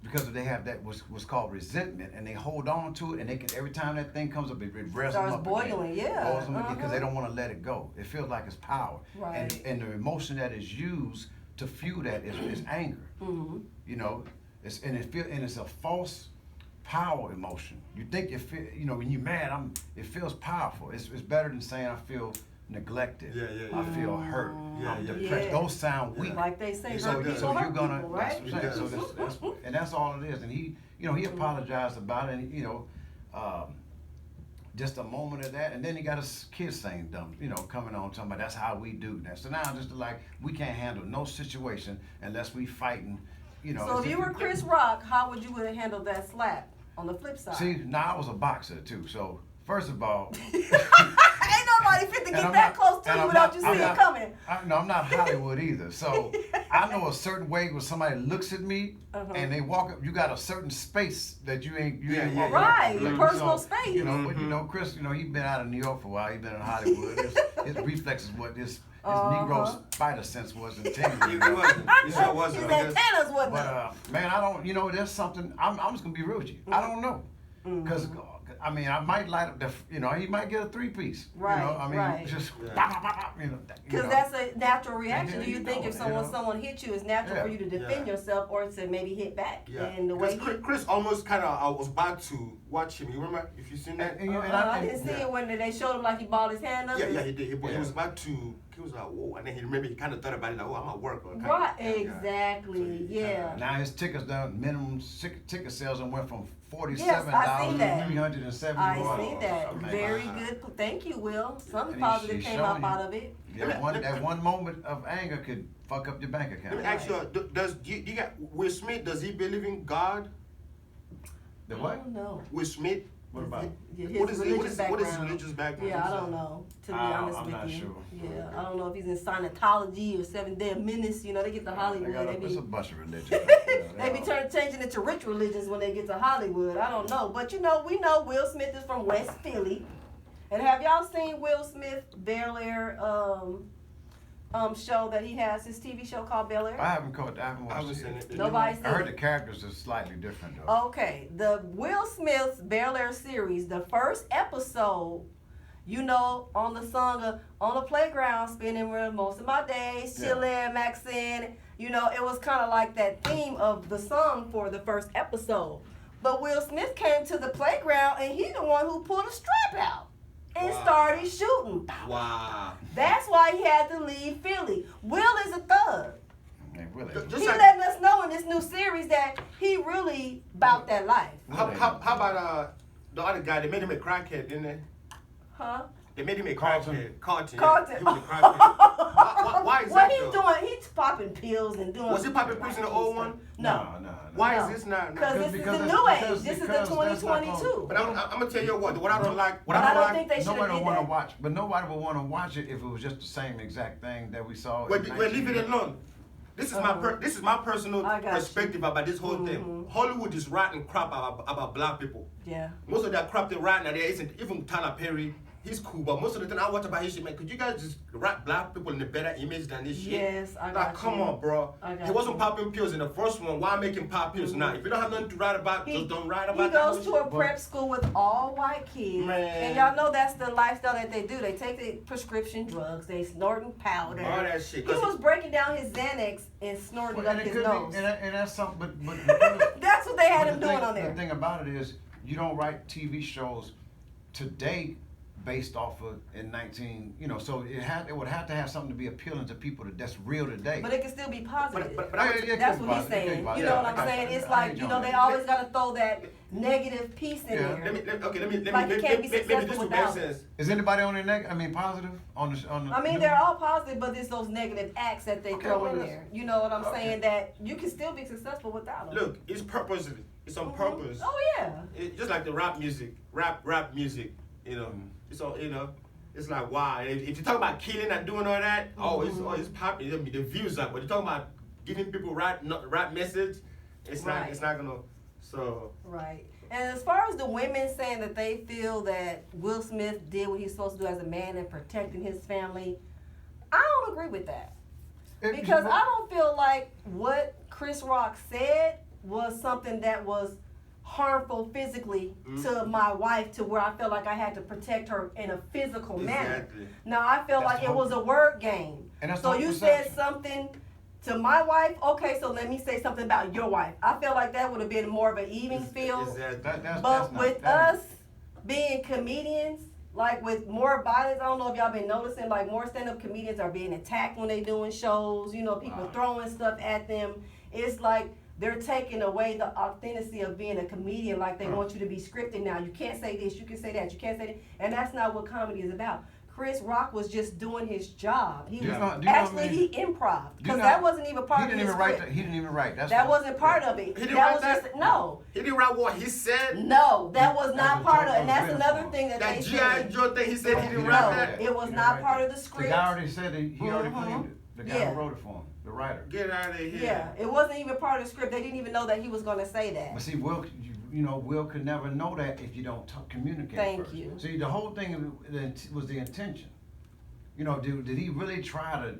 because they have that what's called resentment, and they hold on to it, and they can, every time that thing comes up, it revs them Starts up boiling, again. yeah. Boils them again, because they don't want to let it go. It feels like it's power. Right. And the emotion that is used to fuel that is anger. It's a false power emotion. You think you feel, when you're mad, it feels powerful. It's better than saying I feel neglected. I feel hurt. I'm depressed. Yeah. Those sound weak. Like they say, So hurt people you're hurt gonna, people, right? that's what I'm saying. And that's all it is. And he apologized about it. And just a moment of that, and then he got his kids saying dumb, coming on talking about that's how we do that. So now just like we can't handle no situation unless we fighting, So if you were Chris Rock, how would you have handled that slap on the flip side? See, now I was a boxer too, so first of all, ain't nobody fit to get that close to you without you seeing it coming. I'm not Hollywood either, so I know a certain way when somebody looks at me and they walk up, you got a certain space that you ain't walking right, up. your personal space. But Chris, he's been out of New York for a while. He's been in Hollywood. His reflexes, what his Negro spider sense was intended. He wasn't. He sure wasn't. His antennas wasn't. But man, I don't. There's something. I'm just gonna be real with you. I don't know, because. I mean, I might light up the, he might get a 3-piece. Right, just, because that's a natural reaction. Do you think if someone hit you, it's natural for you to defend yourself or to maybe hit back? Yeah. And the way Chris almost kind of, I was about to watch him. You remember? If you seen that? I didn't see it when they showed him like he balled his hand up. Yeah, he did. He was about to. He was like, whoa, and then he kind of thought about it like, oh, I'm at work. Right, exactly, yeah. Now his tickets down, minimum ticket sales went from $47 to $370. I see that. Very good. Thank you, Will. Something positive came up out of it. That one moment of anger could fuck up your bank account. Let me ask you, you got Will Smith? Does he believe in God? The what? I don't know. Will Smith? What about? What is his religious background? Yeah, I don't know. To be honest I'm with not you. sure. Yeah, I don't know if he's in Scientology or Seventh Day Adventist. They get to Hollywood. It's a bunch of religions. They be changing it to rich religions when they get to Hollywood. I don't know, but we know Will Smith is from West Philly. And have y'all seen Will Smith Bel Air show that he has? His TV show called Bel Air. I haven't watched it. Nobody's seen I heard it. the characters are slightly different though. Okay, the Will Smith's Bel Air series, the first episode, on the song of On the Playground, spending most of my days, chilling, maxing, it was kind of like that theme of the song for the first episode. But Will Smith came to the playground and he the one who pulled a strap out and started shooting. Wow. That's why he had to leave Philly. Will is a thug. Really? He letting us know in this new series that he really about that life. How about the other guy? They made him a crackhead, didn't they? Huh? They made him a Carlton. Carlton. Carlton. He was a crackhead. Why is What that he though? doing? He's popping pills and doing. Was he popping pills in the old one? No. Why No. is this not? Because this is Because the it's- new age. because- This is the because that's not 2022. But I'm gonna tell you what I don't like. But I don't think they should have Nobody did want to that. watch, but nobody would want to watch it if it was just the same exact thing that we saw. Well, leave it alone. This is my personal I got you. perspective about this whole thing. Hollywood is writing crap about black people. Yeah. Most of that crap they write now there isn't even Tyler Perry. He's cool, but most of the time I watch about his shit, man. Could you guys just write black people in a better image than this shit? Yes, I got Like, come you. on, bro. I got He wasn't you. popping pills in the first one. Why make him pop pills now? If you don't have nothing to write about, just don't write about He that goes to whole a prep school with all white kids. Man. And y'all know that's the lifestyle that they do. They take the prescription drugs, they snorting powder. All that shit. He was breaking down his Xanax and snorting up his nose. And that's something, but That's what they had but him the doing thing- on there. The thing about it is, you don't write TV shows today based off of in 19, so it would have to have something to be appealing to people that's real today. But it can still be positive. But That's what he's saying. You know what I'm saying? It's like, they always got to throw that negative piece in there. Let me Like, it can't be maybe this successful will make without sense. Is anybody on the positive on the? I mean, they're all positive, but it's those negative acts that they throw in well, there. You know what I'm saying? That you can still be successful without them. Look, it's purposely. It's on purpose. Oh yeah. It's just like the rap music, rap music. It's all It's like wow. If you talk about killing and doing all that, it's popping. I mean, the views up. But you talking about giving people right message, it's Right. not gonna. So. Right. And as far as the women saying that they feel that Will Smith did what he's supposed to do as a man in protecting his family, I don't agree with that. Because I don't feel like what Chris Rock said was something that was harmful physically to my wife to where I felt like I had to protect her in a physical manner. Exactly. Now I felt That's like it was a word game. And that's So the you whole said perception. something to my wife, okay, so let me say something about your wife. I feel like that would have been more of an even field. But with us being comedians, like with more violence, I don't know if y'all been noticing, like more stand-up comedians are being attacked when they doing shows, people throwing stuff at them. It's like they're taking away the authenticity of being a comedian. Like they want you to be scripted now. You can't say this, you can say that, you can't say that. And that's not what comedy is about. Chris Rock was just doing his job. He he improv because that wasn't even part of his script. He didn't even write. That wasn't part of it. He didn't write that? No. He didn't write what he said? No, that was not part of it. And that's another thing that That they G.I. said. Joe thing, he said he didn't write that? No, it was not part of the The script. guy already said he already claimed it. The guy Yeah. who wrote it for him, the writer. Get out of here. Yeah, it wasn't even part of the script. They didn't even know that he was going to say that. But see, Will, Will could never know that if you don't communicate Thank first. you. See, the whole thing was the intention. Did he really try to,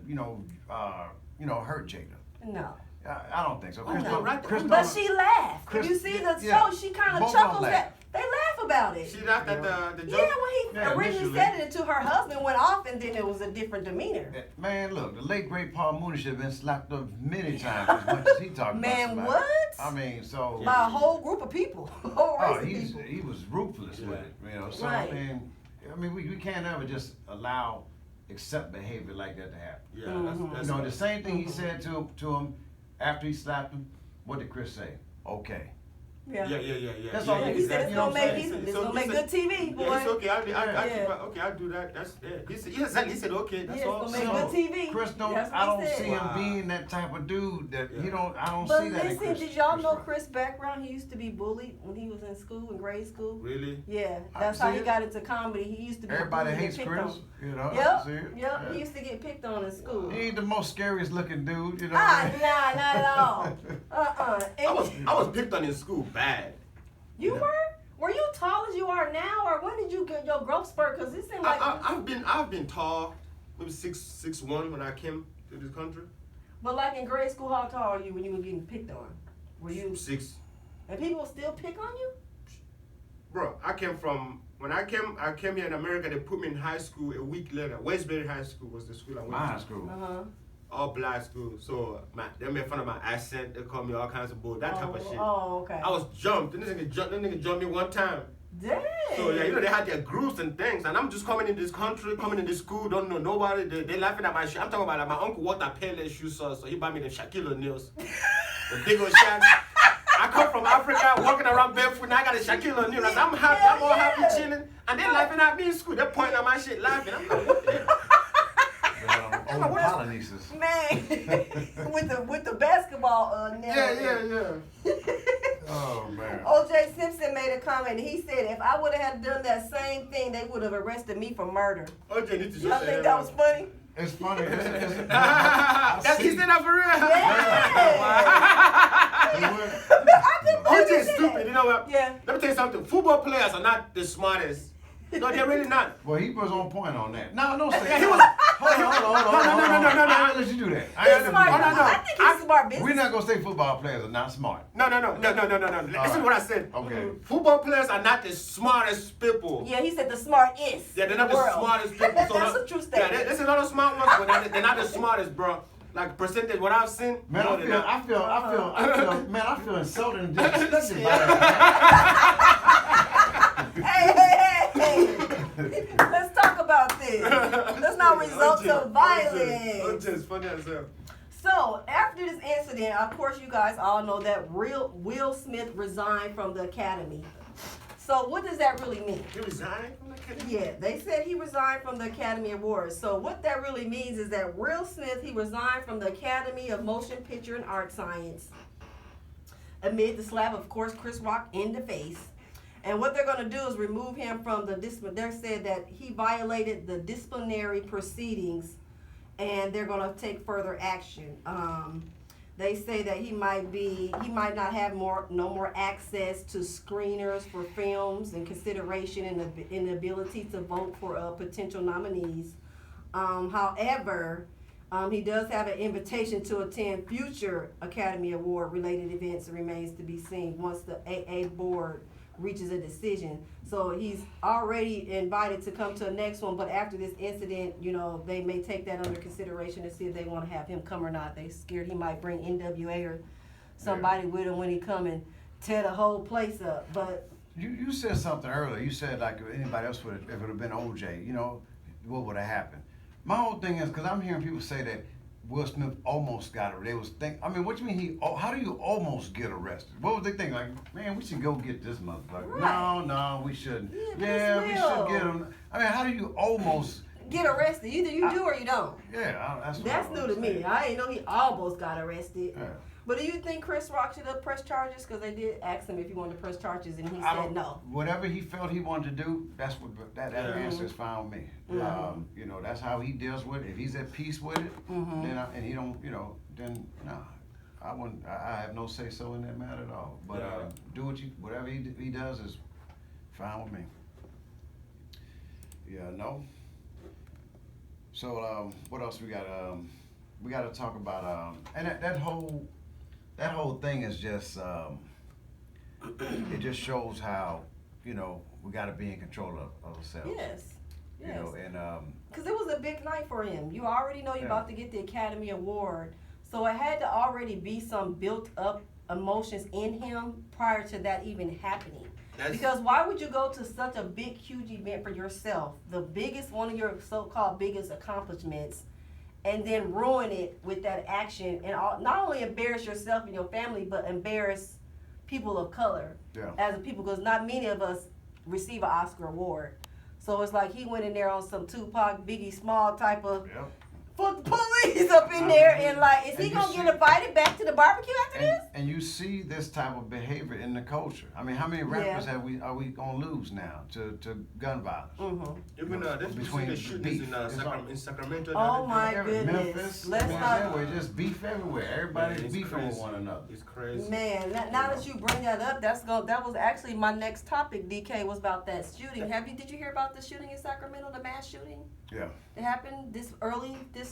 hurt Jada? No. I don't think so. But she laughed. Chris- If you see the yeah. show, she kind Both of of them chuckles laugh. at. They laugh about it. She laughed at the Yeah, joke? when he originally initially. said it to her husband, went off, and then it was a different demeanor. Man, look, the late great Paul Mooney should have been slapped up many times as much as he talked Man, about somebody. what? I mean, so. By a whole group of people, a whole race of people. He was ruthless with it, So Right. I mean, we can't ever just accept behavior like that to happen. Yeah, that's The same thing he said to him after he slapped him. What did Chris say? Okay. Yeah. That's yeah, all He said it's You know gonna what I'm make saying? it's gonna make good TV, boy. Yeah, it's okay. Yeah. I'll do that. That's He said okay. That's Yeah, all. it's gonna make good TV. Chris That's what I don't he said. see him being that type of dude that I don't But see that in listen, Chris. did y'all Chris know Rock. Chris' background? He used to be bullied when he was in school, in grade school. Really? Yeah, I that's can how see he it. got into comedy. He used to be Everybody bullied and hates picked Chris, on. I Yep, see it. yep. Yeah. He used to get picked on in school. He ain't the most scariest looking dude, Nah, not at all. I was picked on in school bad. You were? Were you tall as you are now, or when did you get your growth spurt? Because it seemed like I've been tall, maybe 6'1" when I came to this country. But like in grade school, how tall are you when you were getting picked on? Were you? 6. And people still pick on you? Bro, when I came here in America. They put me in high school a week later. Westbury High School was the school I went My to. school. All black school. So they made fun of my accent. They called me all kinds of bull. That type of shit. Oh, okay. I was jumped. This nigga jumped me one time. Dang. So yeah, they had their groups and things, and I'm just coming in this country, coming in this school, don't know nobody. They laughing at my shit. I'm talking about like my uncle walked a Pele shoe sauce, so he bought me the Shaquille O'Neals, the big old Shaq. I come from Africa, walking around barefoot, and I got a Shaquille O'Neal. I'm happy, I'm all happy, chilling, and they laughing at me in school. They're pointing at my shit, laughing. I'm like, what the hell? Old Polynesians. Man, with the basketball Yeah. Oh man. O.J. Simpson made a comment. He said, if I would have done that same thing, they would have arrested me for murder. OJ need to Y'all say think that was funny? It's funny. He said that for real? Yeah. OJ is stupid, you know what? Yeah. Let me tell you something. Football players are not the smartest. No, they're really not. Well, he was on point on that. No, don't say Yeah, he that. was. Hold on. No. I ain't let you do that. He's smart. no. I think he's smart business. We're not gonna say football players are not smart. No. Listen to what I said. Okay. Football players are not the smartest people. Yeah, he said the smartest. Yeah, they're not in the world. smartest people. So That's a true statement. Yeah, there's a lot of smart ones, but they're not the smartest, bro. Like percentage, what I've seen. Man, no, they're not. I feel insulted and disrespected by that. Hey. Let's talk about this. Let's not result to violence. OJ is funny as hell. So, after this incident, of course, you guys all know that Will Smith resigned from the Academy. So, what does that really mean? He resigned from the Academy? Yeah, they said he resigned from the Academy Awards. So, what that really means is that Will Smith, he resigned from the Academy of Motion Picture and Art Science amid the slap, of course, Chris Rock in the face. And what they're going to do is remove him from the discipline. They said that he violated the disciplinary proceedings, and they're going to take further action. They say that he might not have no more access to screeners for films and consideration and the ability to vote for potential nominees. However, he does have an invitation to attend future Academy Award related events. It remains to be seen once the AA board reaches a decision. So he's already invited to come to the next one, but after this incident, they may take that under consideration to see if they want to have him come or not. They scared he might bring NWA or somebody with him when he come and tear the whole place up. But You said something earlier. You said like if anybody else if it would have been OJ, what would have happened? My whole thing is because I'm hearing people say that Will Smith almost got arrested. They was I mean, what you mean how do you almost get arrested? What was they thinking? Like, man, we should go get this motherfucker. Right. No, we shouldn't. Yeah, We should get him. I mean, how do you almost get arrested? Either you do or you don't. Yeah, that's what That's I new to me. understand. I didn't know he almost got arrested. Yeah. But do you think Chris Rock should have pressed charges? Because they did ask him if he wanted to press charges, and he I said don't- no. Whatever he felt he wanted to do, that's what that answer is fine with me. You know, that's how he deals with it. If he's at peace with it, then and he don't, then no, I wouldn't. I have no say so in that matter at all. But do whatever he does is fine with me. Yeah, no. So what else we got? We got to talk about and that whole thing is just it just shows how we got to be in control of ourselves. Yes. You know, and because it was a big night for him. You already know you're Yeah. about to get the Academy Award, so it had to already be some built up emotions in him prior to that even happening. Because why would you go to such a big, huge event for yourself, the biggest, one of your so-called biggest accomplishments, and then ruin it with that action and not only embarrass yourself and your family, but embarrass people of color as a people, because not many of us receive an Oscar award. So it's like he went in there on some Tupac, Biggie Small type of put the police up in there, and like, is he gonna get invited back to the barbecue after this? And you see this type of behavior in the culture. I mean, how many rappers are we gonna lose now to gun violence? Even between the shootings in Sacramento. Oh my goodness! Memphis, Let's not. We're just beef everywhere. Everybody's beefing with one another. It's crazy. Man, now that you bring that up, that was actually my next topic. DK was about that shooting. Did you hear about the shooting in Sacramento, the mass shooting? Yeah. It happened this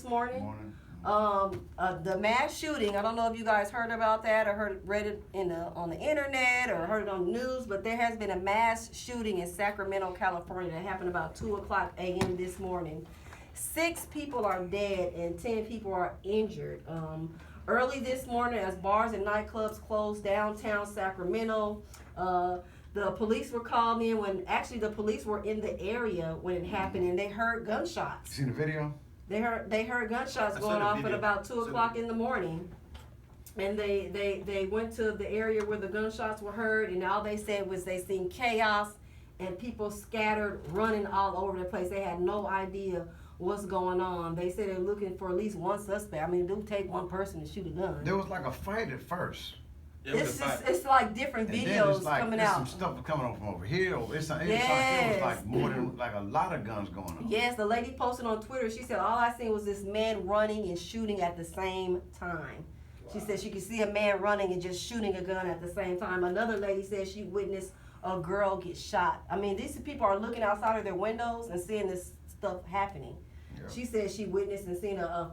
morning. The mass shooting. I don't know if you guys heard about that or read it on the internet or heard it on the news, but there has been a mass shooting in Sacramento, California that happened about 2:00 a.m. this morning. 6 people are dead and 10 people are injured. Early this morning, as bars and nightclubs closed downtown Sacramento, the police were called in when actually the police were in the area when it happened, and they heard gunshots. You seen the video? They heard gunshots going off at about 2:00 in the morning, and they went to the area where the gunshots were heard, and all they said was they seen chaos and people scattered, running all over the place. They had no idea what's going on. They said they're looking for at least one suspect. I mean, it do take one person to shoot a gun. There was like a fight at first. It's like different videos coming out. Some stuff coming on from over here. It was like more than like a lot of guns going on. Yes, the lady posted on Twitter. She said all I seen was this man running and shooting at the same time. Wow. She said she could see a man running and just shooting a gun at the same time. Another lady said she witnessed a girl get shot. I mean, these people are looking outside of their windows and seeing this stuff happening. Yeah. She said she witnessed and seen a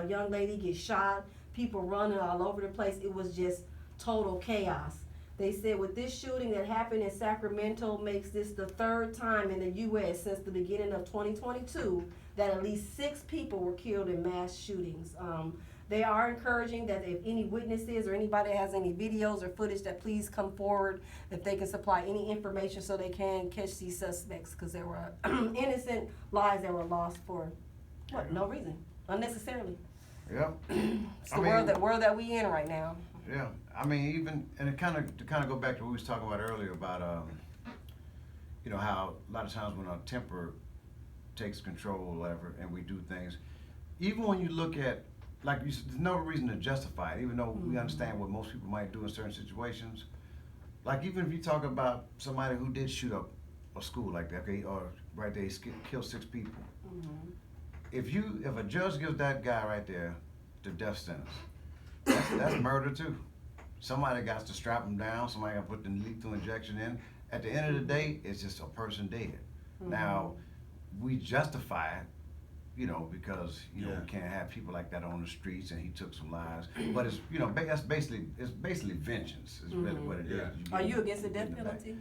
young lady get shot. People running all over the place. It was just total chaos. They said with this shooting that happened in Sacramento makes this the 3rd time in the U.S. since the beginning of 2022 that at least 6 people were killed in mass shootings. They are encouraging that if any witnesses or anybody has any videos or footage, that please come forward, if they can supply any information so they can catch these suspects, because there were innocent lives that were lost for no reason, unnecessarily. Yep. It's the world that we in right now. Yeah, I mean, even, and to kind of go back to what we was talking about earlier about, how a lot of times when our temper takes control or whatever, and we do things, even when you look at, like you said, there's no reason to justify it, even though we understand what most people might do in certain situations. Like even if you talk about somebody who did shoot up a school like that, okay, or right there, he killed 6 people. If a judge gives that guy right there the death sentence, that's murder too. Somebody got to strap him down. Somebody got to put the lethal injection in. At the end of the day, it's just a person dead. Now, we justify it, because we can't have people like that on the streets, and he took some lives. But it's that's basically vengeance. Is really what it is. Are you against the death penalty,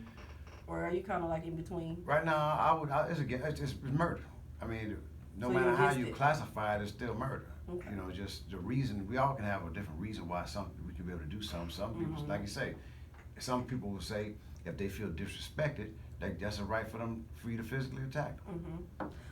or are you kind of like in between? Right now, it's murder. I mean, no matter how you classify it, it's still murder. Okay. Just the reason, we all can have a different reason why we can be able to do something. Some people, like you say, some people will say if they feel disrespected, that's a right for them for you to physically attack them.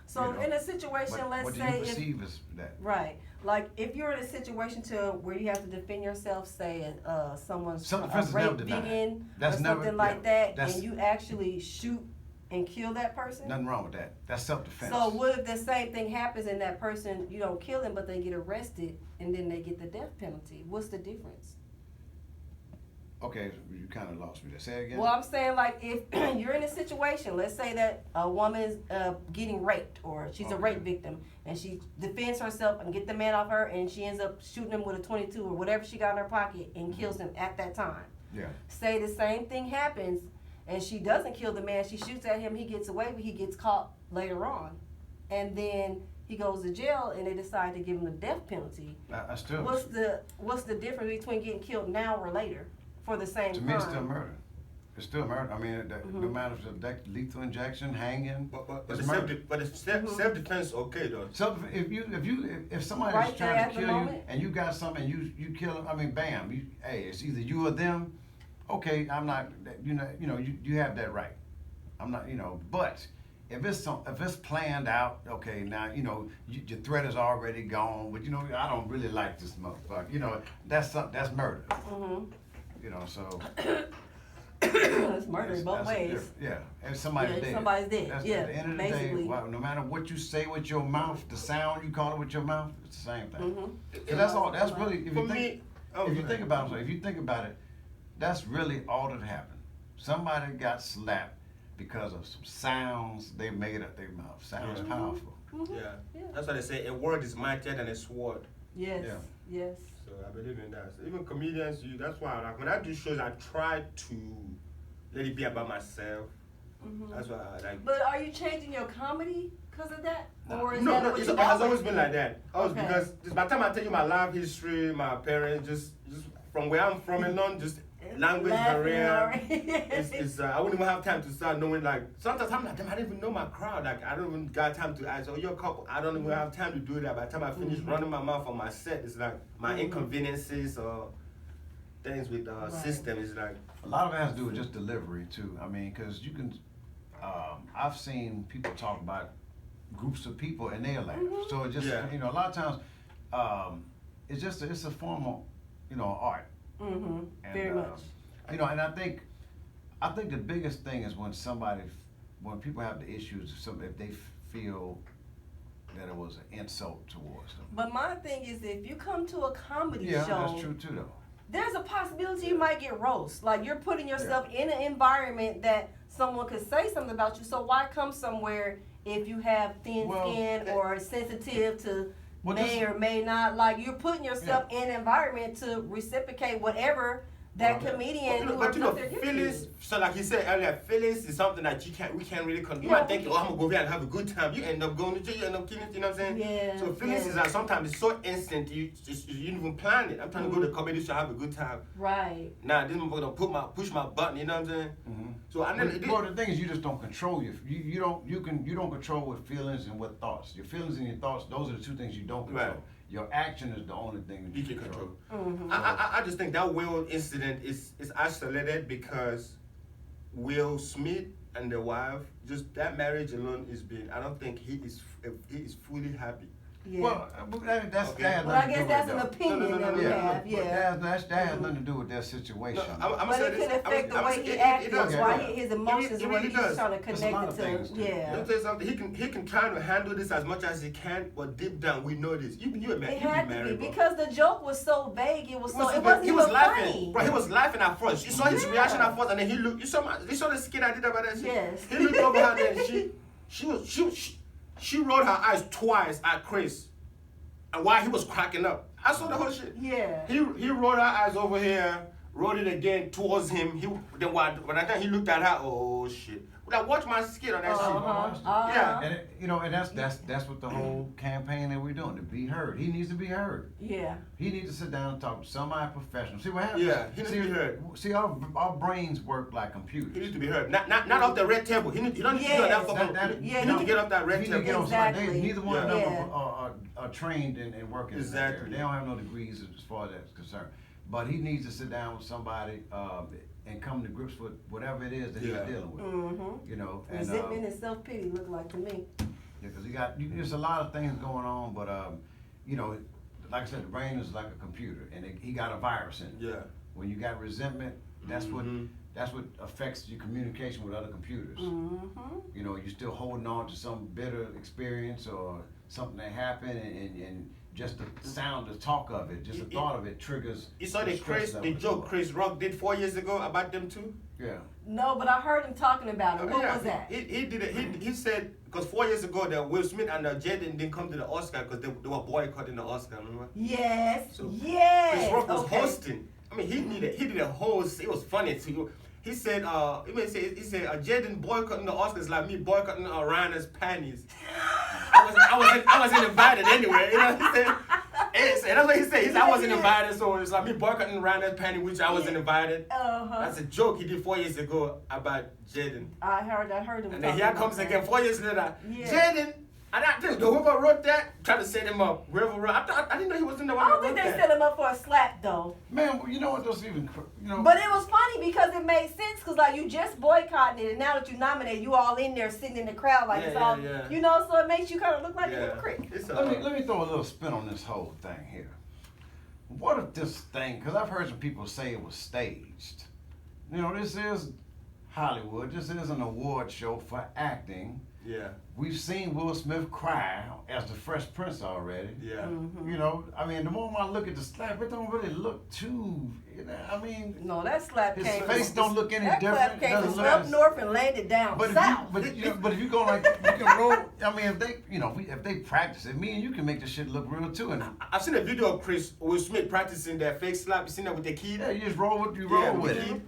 So You know, in a situation, But let's what do say you if perceive as that? right, like if you're in a situation to where you have to defend yourself, say someone's Self-defense is a never rape denied. vegan That's or never- something like yeah, that, that's- and you actually shoot and kill that person. Nothing wrong with that. That's self-defense. So what if the same thing happens and that person, you don't kill them, but they get arrested and then they get the death penalty? What's the difference? Okay, you kind of lost me there. Say it again. Well, I'm saying like if you're in a situation, let's say that a woman's getting raped or she's a Okay. rape victim and she defends herself and get the man off her and she ends up shooting him with a 22 or whatever she got in her pocket and kills him at that time. Yeah. Say the same thing happens and she doesn't kill the man, she shoots at him, he gets away, but he gets caught later on. And then he goes to jail and they decide to give him the death penalty. I still. What's the difference between getting killed now or later for the same To crime? me, it's still murder. It's still murder. I mean, no matter if it's lethal injection, hanging. But it's the murder. self-defense okay though. So if somebody's Right there trying at to the kill you moment? and you got something and you kill them, I mean, bam, hey, it's either you or them. Okay, I'm not. You have that right. I'm not. But if it's planned out, okay, now your threat is already gone. But I don't really like this motherfucker. That's murder. So. It's murder That's- both that's a ways. Yeah, and somebody's Yeah, dead. somebody's dead. That's, Yeah, at the end of the basically. day, no matter what you say with your mouth, the sound you call it with your mouth, it's the same thing. Mm-hmm. So that's all. That's really if For you think me, if you think about it, that's really all that happened. Somebody got slapped because of some sounds they made up their mouth. Sounds Yeah. powerful. Yeah. Yeah. That's why they say a word is mightier than a sword. Yes. Yeah. Yes. So I believe in that. So even comedians, that's why like when I do shows, I try to let it be about myself. That's why I like. But are you changing your comedy because of that, or is No, that no, what it you has always been like that. Okay. Because by the time I tell you my life history, my parents, just from where I'm from and on, just language barrier. I wouldn't even have time to start knowing, like, sometimes I'm like, damn, I don't even know my crowd. Like, I don't even got time to ask, oh, you're a couple. I don't even have time to do that. By the time I finish running my mouth on my set, it's like my inconveniences or things with the system is like. A lot of it has to do with just delivery too. I mean, because you can. I've seen people talk about groups of people and they laugh. So it just Yeah. a lot of times it's a form of art. And, Very much. And I think the biggest thing is when people have the issues, if they feel that it was an insult towards them. But my thing is, if you come to a comedy Yeah, show, that's true too, though. there's a possibility you might get roast. Like you're putting yourself in an environment that someone could say something about you. So why come somewhere if you have thin skin or sensitive to or may not? Like you're putting yourself in an environment to reciprocate whatever that comedian who but up there gives feelings. you. So like you said earlier, feelings is something that we can't really control. You might think, oh, I'm gonna go there and have a good time. You end up going to jail, you end up killing. You know what I'm saying? Yeah. So feelings is like sometimes it's so instant. You didn't even plan it. I'm trying to go to the comedy show, have a good time. Right. Nah, this motherfucker gonna push my button. You know what I'm saying? So I never. Well, the thing is, you just don't control you don't control what feelings and what thoughts. Your feelings and your thoughts, those are the two things you don't control. Right. Your action is the only thing that You can control. I just think that Will incident is isolated because Will Smith and the wife, just that marriage alone is been. I don't think he is fully happy. Yeah. Well, that has Well, I nothing to guess do that's with an it, opinion that we have. Yeah. That has nothing to do with their situation. But it can affect the way he acts. That's why his emotions It when really he's does. trying to There's a lot connect of it things, to. too. Yeah. Let me tell you something. He can try to handle this as much as he can, but deep down we know this. You a man. It You had be to married, be bro. because the joke was so vague. It wasn't He even was laughing, funny. bro. He was laughing at first. You saw his Yeah. reaction at first, and then he looked. You saw the skit I did about that shit. Yes. He looked over her, and she rolled her eyes twice at Chris, and while he was cracking up, I saw the whole shit. Yeah. He rolled her eyes over here, rolled it again towards him. Then when I think he looked at her, oh shit. Like watch my skit on that shit. Yeah. And that's what the whole campaign that we're doing, to be heard. He needs to be heard. Yeah. He needs to sit down and talk to somebody professional. See what happens? Yeah, he needs to be heard. See, our brains work like computers. He needs to be heard. Not off the red table. He don't need to get on that fucking. Yeah, He need to get off that red He need to table. get on somebody. Exactly. Neither one of Yeah. them are trained and working. Exactly. They don't have no degrees as far as that's concerned. but he needs to sit down with somebody and come to grips with whatever it is that he's dealing with. Mm-hmm. You know, and Resentment and self-pity look like to me. because there's a lot of things going on, but you know, like I said, the brain is like a computer, and he got a virus in it. Yeah. When you got resentment, that's Mhm. what affects your communication with other computers. Mm-hmm. You know, you're still holding on to some bitter experience or something that happened, and just the sound, the talk of it, just the thought of it triggers. You saw the stress the level. joke Chris Rock did 4 years ago about them two? Yeah. No, but I heard him talking about it. What Yeah, was that? He did it. He said, because 4 years ago, that Will Smith and Jaden didn't come to the Oscar because they were boycotting the Oscar, remember? Yes. So, yes. Chris Rock was okay. hosting. I mean, he did a whole. It was funny too. He said, Jaden boycotting the Oscars like me boycotting Rihanna's panties. I wasn't invited anyway. You know what he said? And that's what he said. He said I wasn't invited, so it's like me boycotting Rihanna's panties, which I wasn't invited. Uh-huh. That's a joke he did 4 years ago about Jaden. I heard him. And then here comes again 4 years later. Yeah. Jaden. Whoever wrote that tried to set him up. Whoever wrote, I didn't know he was in the one I that don't think wrote they that. set him up for a slap though. Man, well, you know what? Those even, you know. But it was funny because it made sense because like you just boycotting it and now that you nominated, you all in there sitting in the crowd like it's all, you know, so it makes you kind of look like a hypocrite. Let me throw a little spin on this whole thing here. What if this thing? Because I've heard some people say it was staged. You know, this is Hollywood. This is an award show for acting. Yeah. We've seen Will Smith cry as the Fresh Prince already. Yeah. Mm-hmm. You know, I mean, the moment I look at the slap, it don't really look too. You know, I mean, No, that slap his came face don't look any that different. slap came Doesn't from look up as- north and landed down But south. but if you go like you can roll. I mean, if they if they practice it, me and you can make this shit look real too. And I've seen a video of Will Smith practicing that fake slap. You seen that with the kid? yeah, you just roll with with the it. kid.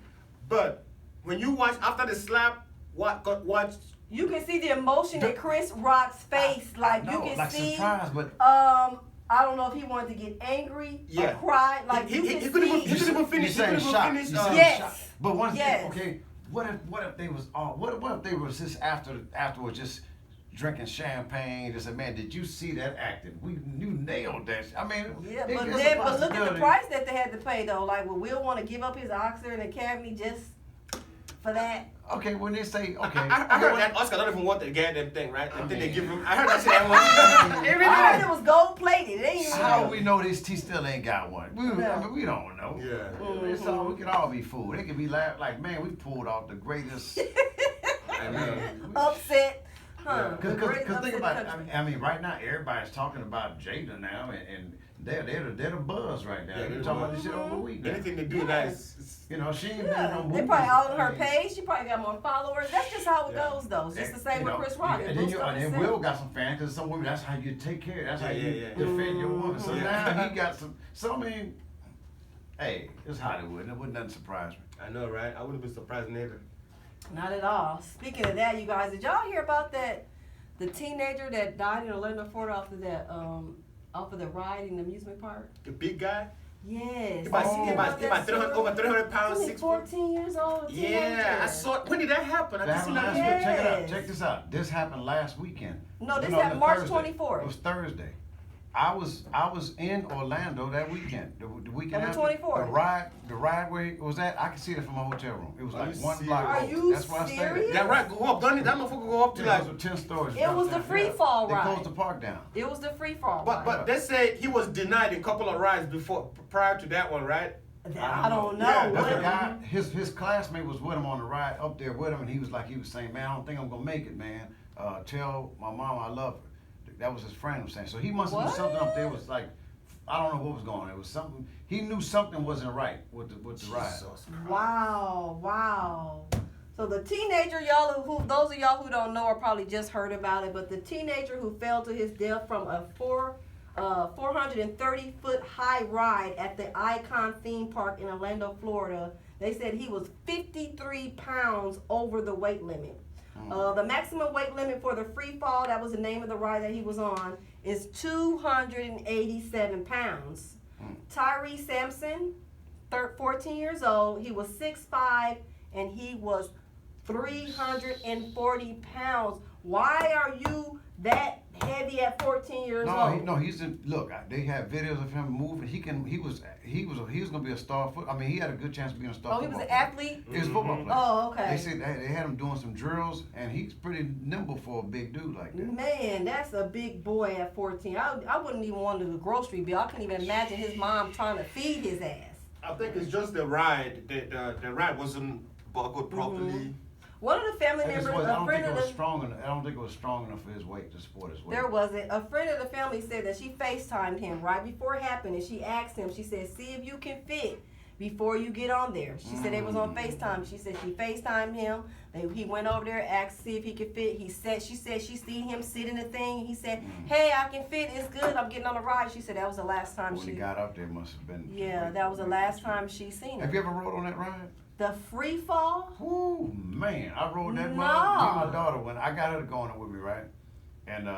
But when you watch after the slap, watch. You can see the emotion in Chris Rock's face. Like you can like see. surprise, but I don't know if he wanted to get angry or Yeah. cry. Like you can he couldn't see. even finish. you're saying shock. Finish, You're saying Yes. shock. But once Yes. okay, what if they was all what if they was just afterwards just drinking champagne? Just said, man, did you see that acting? You nailed that. I mean, Yeah, it- but it's a look at the possibility. price that they had to pay though. Like, will Will want to give up his Oscar and Academy just for that? Okay, when they say okay, I heard that Oscar don't even want the goddamn thing, right? The thing they give him. I heard that shit. I heard it was gold plated. It ain't even How real. we know this? He still ain't got one. I mean, we don't know. Yeah. It's all, we can all be fooled. They can be like, man, we pulled off the greatest. I mean, Upset. Huh. Because The greatest think upset about it. country. I mean, right now everybody's talking about Jada now, and they're the buzz right now. Yeah, They're they're talking the about this shit over a week. now. anything to do that is. You know, she ain't been in Yeah, no they movies. probably all on I her mean, page. She probably got more followers. That's just how it Yeah. goes, though. It's just the same you with know, Chris Rock. And then Will got some fans because some women. That's how you take care. That's how you Yeah. defend your woman. So Yeah. now he got some. So I mean, hey, it's Hollywood. It wouldn't nothing surprise me. I know, right? I wouldn't be surprised neither. Not at all. Speaking of that, you guys, did y'all hear about that? The teenager that died in Orlando, Florida, off of the ride in the amusement park. The big guy. Yes. He about Did you hear about that 300, story? over 300 pounds, Only 6 14 years old. a Yeah, teenager. I saw. When did that happen? I That just seen happened that. last week. Check it out. Yes. Check this out. This happened last weekend. No, this No, happened March Thursday. 24th. It was Thursday. I was in Orlando that weekend. The weekend On the after. 24th. The ride where it was at, I could see it from my hotel room. It was Are like you one serious? block Are over. you That's where I stayed. serious? That right, go up, don't it? That motherfucker go up to Yeah, like. it was 10 stories. It was the free fall They ride. closed the park down. It was the free fall But ride. they say he was denied a couple of rides prior to that one, right? I don't know. Yeah, But the What- guy, his classmate was with him on the ride up there with him, and he was saying, man, I don't think I'm gonna make it, man. Tell my mom I love her. That was his friend was saying. So he must have knew something up there was like, I don't know what was going on. It was something. He knew something wasn't right with the ride. Jesus Christ. Wow. So the teenager, those of y'all who don't know or probably just heard about it, but the teenager who fell to his death from a 430-foot high ride at the Icon theme park in Orlando, Florida. They said he was 53 pounds over the weight limit. The maximum weight limit for the free fall, that was the name of the ride that he was on, is 287 pounds. Tyree Sampson, 14 years old, he was 6'5", and he was 340 pounds. Why are you that heavy at 14 years No, old. he's in. Look, they have videos of him moving. He was gonna be a star foot. I mean, he had a good chance of being a star. Oh, he was football an player. athlete? He was a football player. Oh, okay. They said they had him doing some drills, and he's pretty nimble for a big dude like that. Man, that's a big boy at 14. I wouldn't even want to do the grocery bill. I couldn't even imagine his mom trying to feed his ass. I think it's just the ride. The ride wasn't buckled properly. One of the family I members, don't a think friend it of was the, strong enough. I don't think it was strong enough for his weight to support his weight. there wasn't. A friend of the family said that she FaceTimed him right before it happened, and she asked him, she said, see if you can fit before you get on there. She said they was on FaceTime. She said she FaceTimed him. He went over there, asked to see if he could fit. She said she seen him sit in the thing. He said, hey, I can fit. It's good. I'm getting on the ride. She said that was the last time When he got up there, it must have been. Yeah, that was the last time she seen Have him. you ever rode on that ride? The free fall? Woo, man, I rode that No. mug. Me and my daughter, when I got her to go on it with me, right? And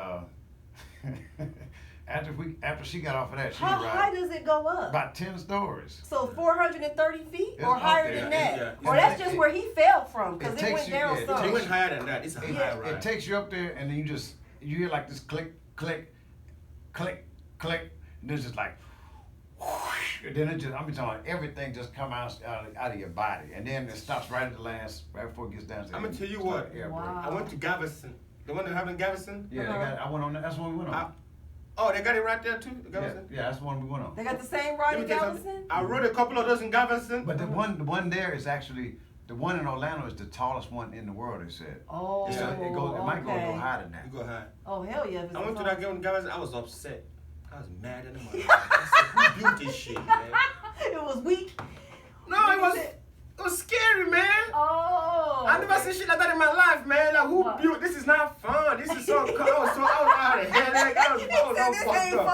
after she got off of that, she How was high riding does it go up? about 10 stories. So 430 feet It's or up higher there. than that? Yeah. Or that's just where he fell from because it it takes went you- down yeah, it some. It went higher than that. It's a high ride. It takes you up there, and then you hear like this click, click, click, click, and it's just like, whoosh, and then it just, I'm talking about everything just come out of your body, and then it stops right at the last, right before it gets down to I'm gonna tell you it's what. like air brake. Wow. I went to Galveston. The one that happened in Galveston? Yeah, they got. I went on that. That's the one we went on. Oh, they got it right there too? Yeah, Galveston? yeah, that's the one we went on. They got the same Let ride me in tell you something. Galveston? I rode a couple of those in Galveston. But the one there is actually the one in Orlando is the tallest one in the world. They said. Oh, Yeah, It might go a little okay. higher than that. You go high. Oh, hell yeah. if it's I went to a that game in Galveston. I was upset. I was mad at the mother. I said, who built this shit, man? It was weak. No, it was scary, man. Oh. I never seen shit like that in my life, man. Like, who What? built this? Is not fun. This is so. I had a headache. I was He all said this fucked ain't up.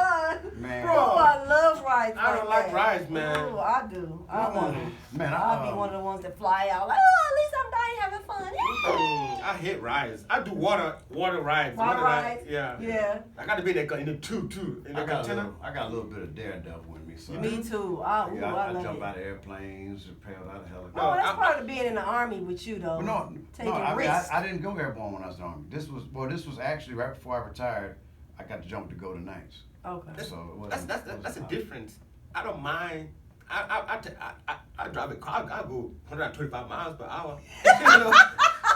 fun. Man. Bro. Oh, I love rides. I don't like that. rides, man. Oh, I do. I love it. Man, I'll be one of the ones that fly out like, oh, at least I'm dying having fun. I hate rides. I do water rides. Water rides? Yeah. Yeah. I got to be in the too. In the I got container. a little bit of daredevil in me, so Me too. I I love jump it. out of airplanes, rappelled out of helicopters. Oh, that's I- part of being in the army with you, though. Well, Taking I mean, risks. I didn't go airborne when I was in the army. This was actually right before I retired. I got to jump to go to nights. Okay. So it wasn't- That's a difference. I don't mind. I drive a car. I go 125 miles per hour. You know,